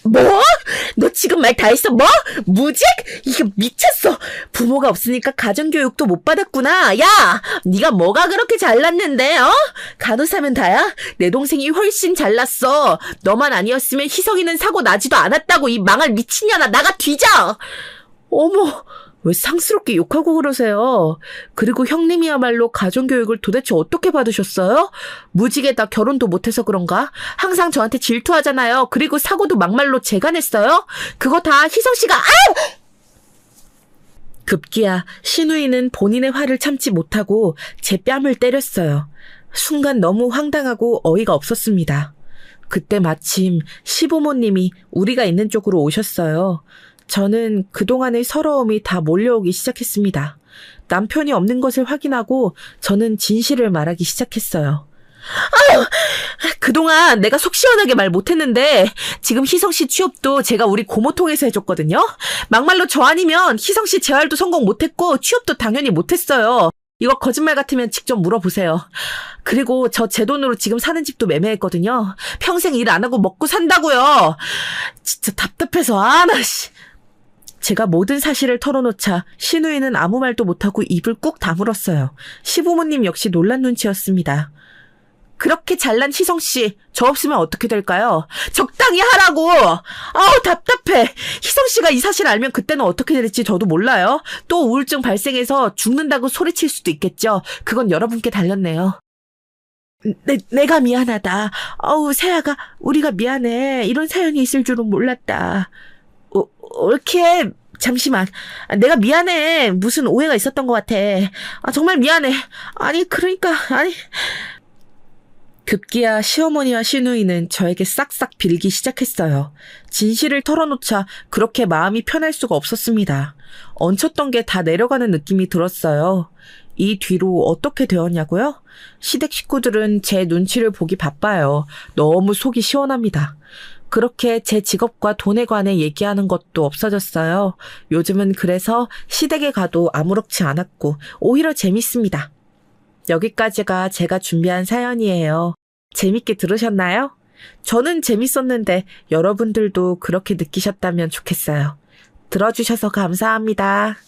뭐? 너 지금 말 다 했어? 뭐? 무직? 이게 미쳤어. 부모가 없으니까 가정교육도 못 받았구나. 야! 네가 뭐가 그렇게 잘났는데? 간호사면 다야? 내 동생이 훨씬 잘났어. 너만 아니었으면 희성이는 사고 나지도 않았다고. 이 망할 미친년아. 나가 뒤져! 어머, 왜 상스럽게 욕하고 그러세요? 그리고 형님이야말로 가정교육을 도대체 어떻게 받으셨어요? 무직에다 결혼도 못해서 그런가? 항상 저한테 질투하잖아요. 그리고 사고도 막말로 제가 냈어요? 그거 다 희성씨가 급기야 신우이는 본인의 화를 참지 못하고 제 뺨을 때렸어요. 순간 너무 황당하고 어이가 없었습니다. 그때 마침 시부모님이 우리가 있는 쪽으로 오셨어요. 저는 그동안의 서러움이 다 몰려오기 시작했습니다. 남편이 없는 것을 확인하고 저는 진실을 말하기 시작했어요. 아유, 그동안 내가 속 시원하게 말 못했는데 지금 희성씨 취업도 제가 우리 고모 통해서 해줬거든요. 막말로 저 아니면 희성씨 재활도 성공 못했고 취업도 당연히 못했어요. 이거 거짓말 같으면 직접 물어보세요. 그리고 저 제 돈으로 지금 사는 집도 매매했거든요. 평생 일 안 하고 먹고 산다고요. 진짜 답답해서 제가 모든 사실을 털어놓자 신우이는 아무 말도 못하고 입을 꾹 다물었어요. 시부모님 역시 놀란 눈치였습니다. 그렇게 잘난 희성씨, 저 없으면 어떻게 될까요? 적당히 하라고! 아우 답답해. 희성씨가 이 사실 알면 그때는 어떻게 될지 저도 몰라요. 또 우울증 발생해서 죽는다고 소리칠 수도 있겠죠. 그건 여러분께 달렸네요. 내가 미안하다. 세아가 우리가 미안해. 이런 사연이 있을 줄은 몰랐다. 옳게 잠시만. 내가 미안해. 무슨 오해가 있었던 것 같아. 정말 미안해. 급기야 시어머니와 시누이는 저에게 싹싹 빌기 시작했어요. 진실을 털어놓자 그렇게 마음이 편할 수가 없었습니다. 얹혔던 게 다 내려가는 느낌이 들었어요. 이 뒤로 어떻게 되었냐고요? 시댁 식구들은 제 눈치를 보기 바빠요. 너무 속이 시원합니다. 그렇게 제 직업과 돈에 관해 얘기하는 것도 없어졌어요. 요즘은 그래서 시댁에 가도 아무렇지 않았고 오히려 재밌습니다. 여기까지가 제가 준비한 사연이에요. 재밌게 들으셨나요? 저는 재밌었는데 여러분들도 그렇게 느끼셨다면 좋겠어요. 들어주셔서 감사합니다.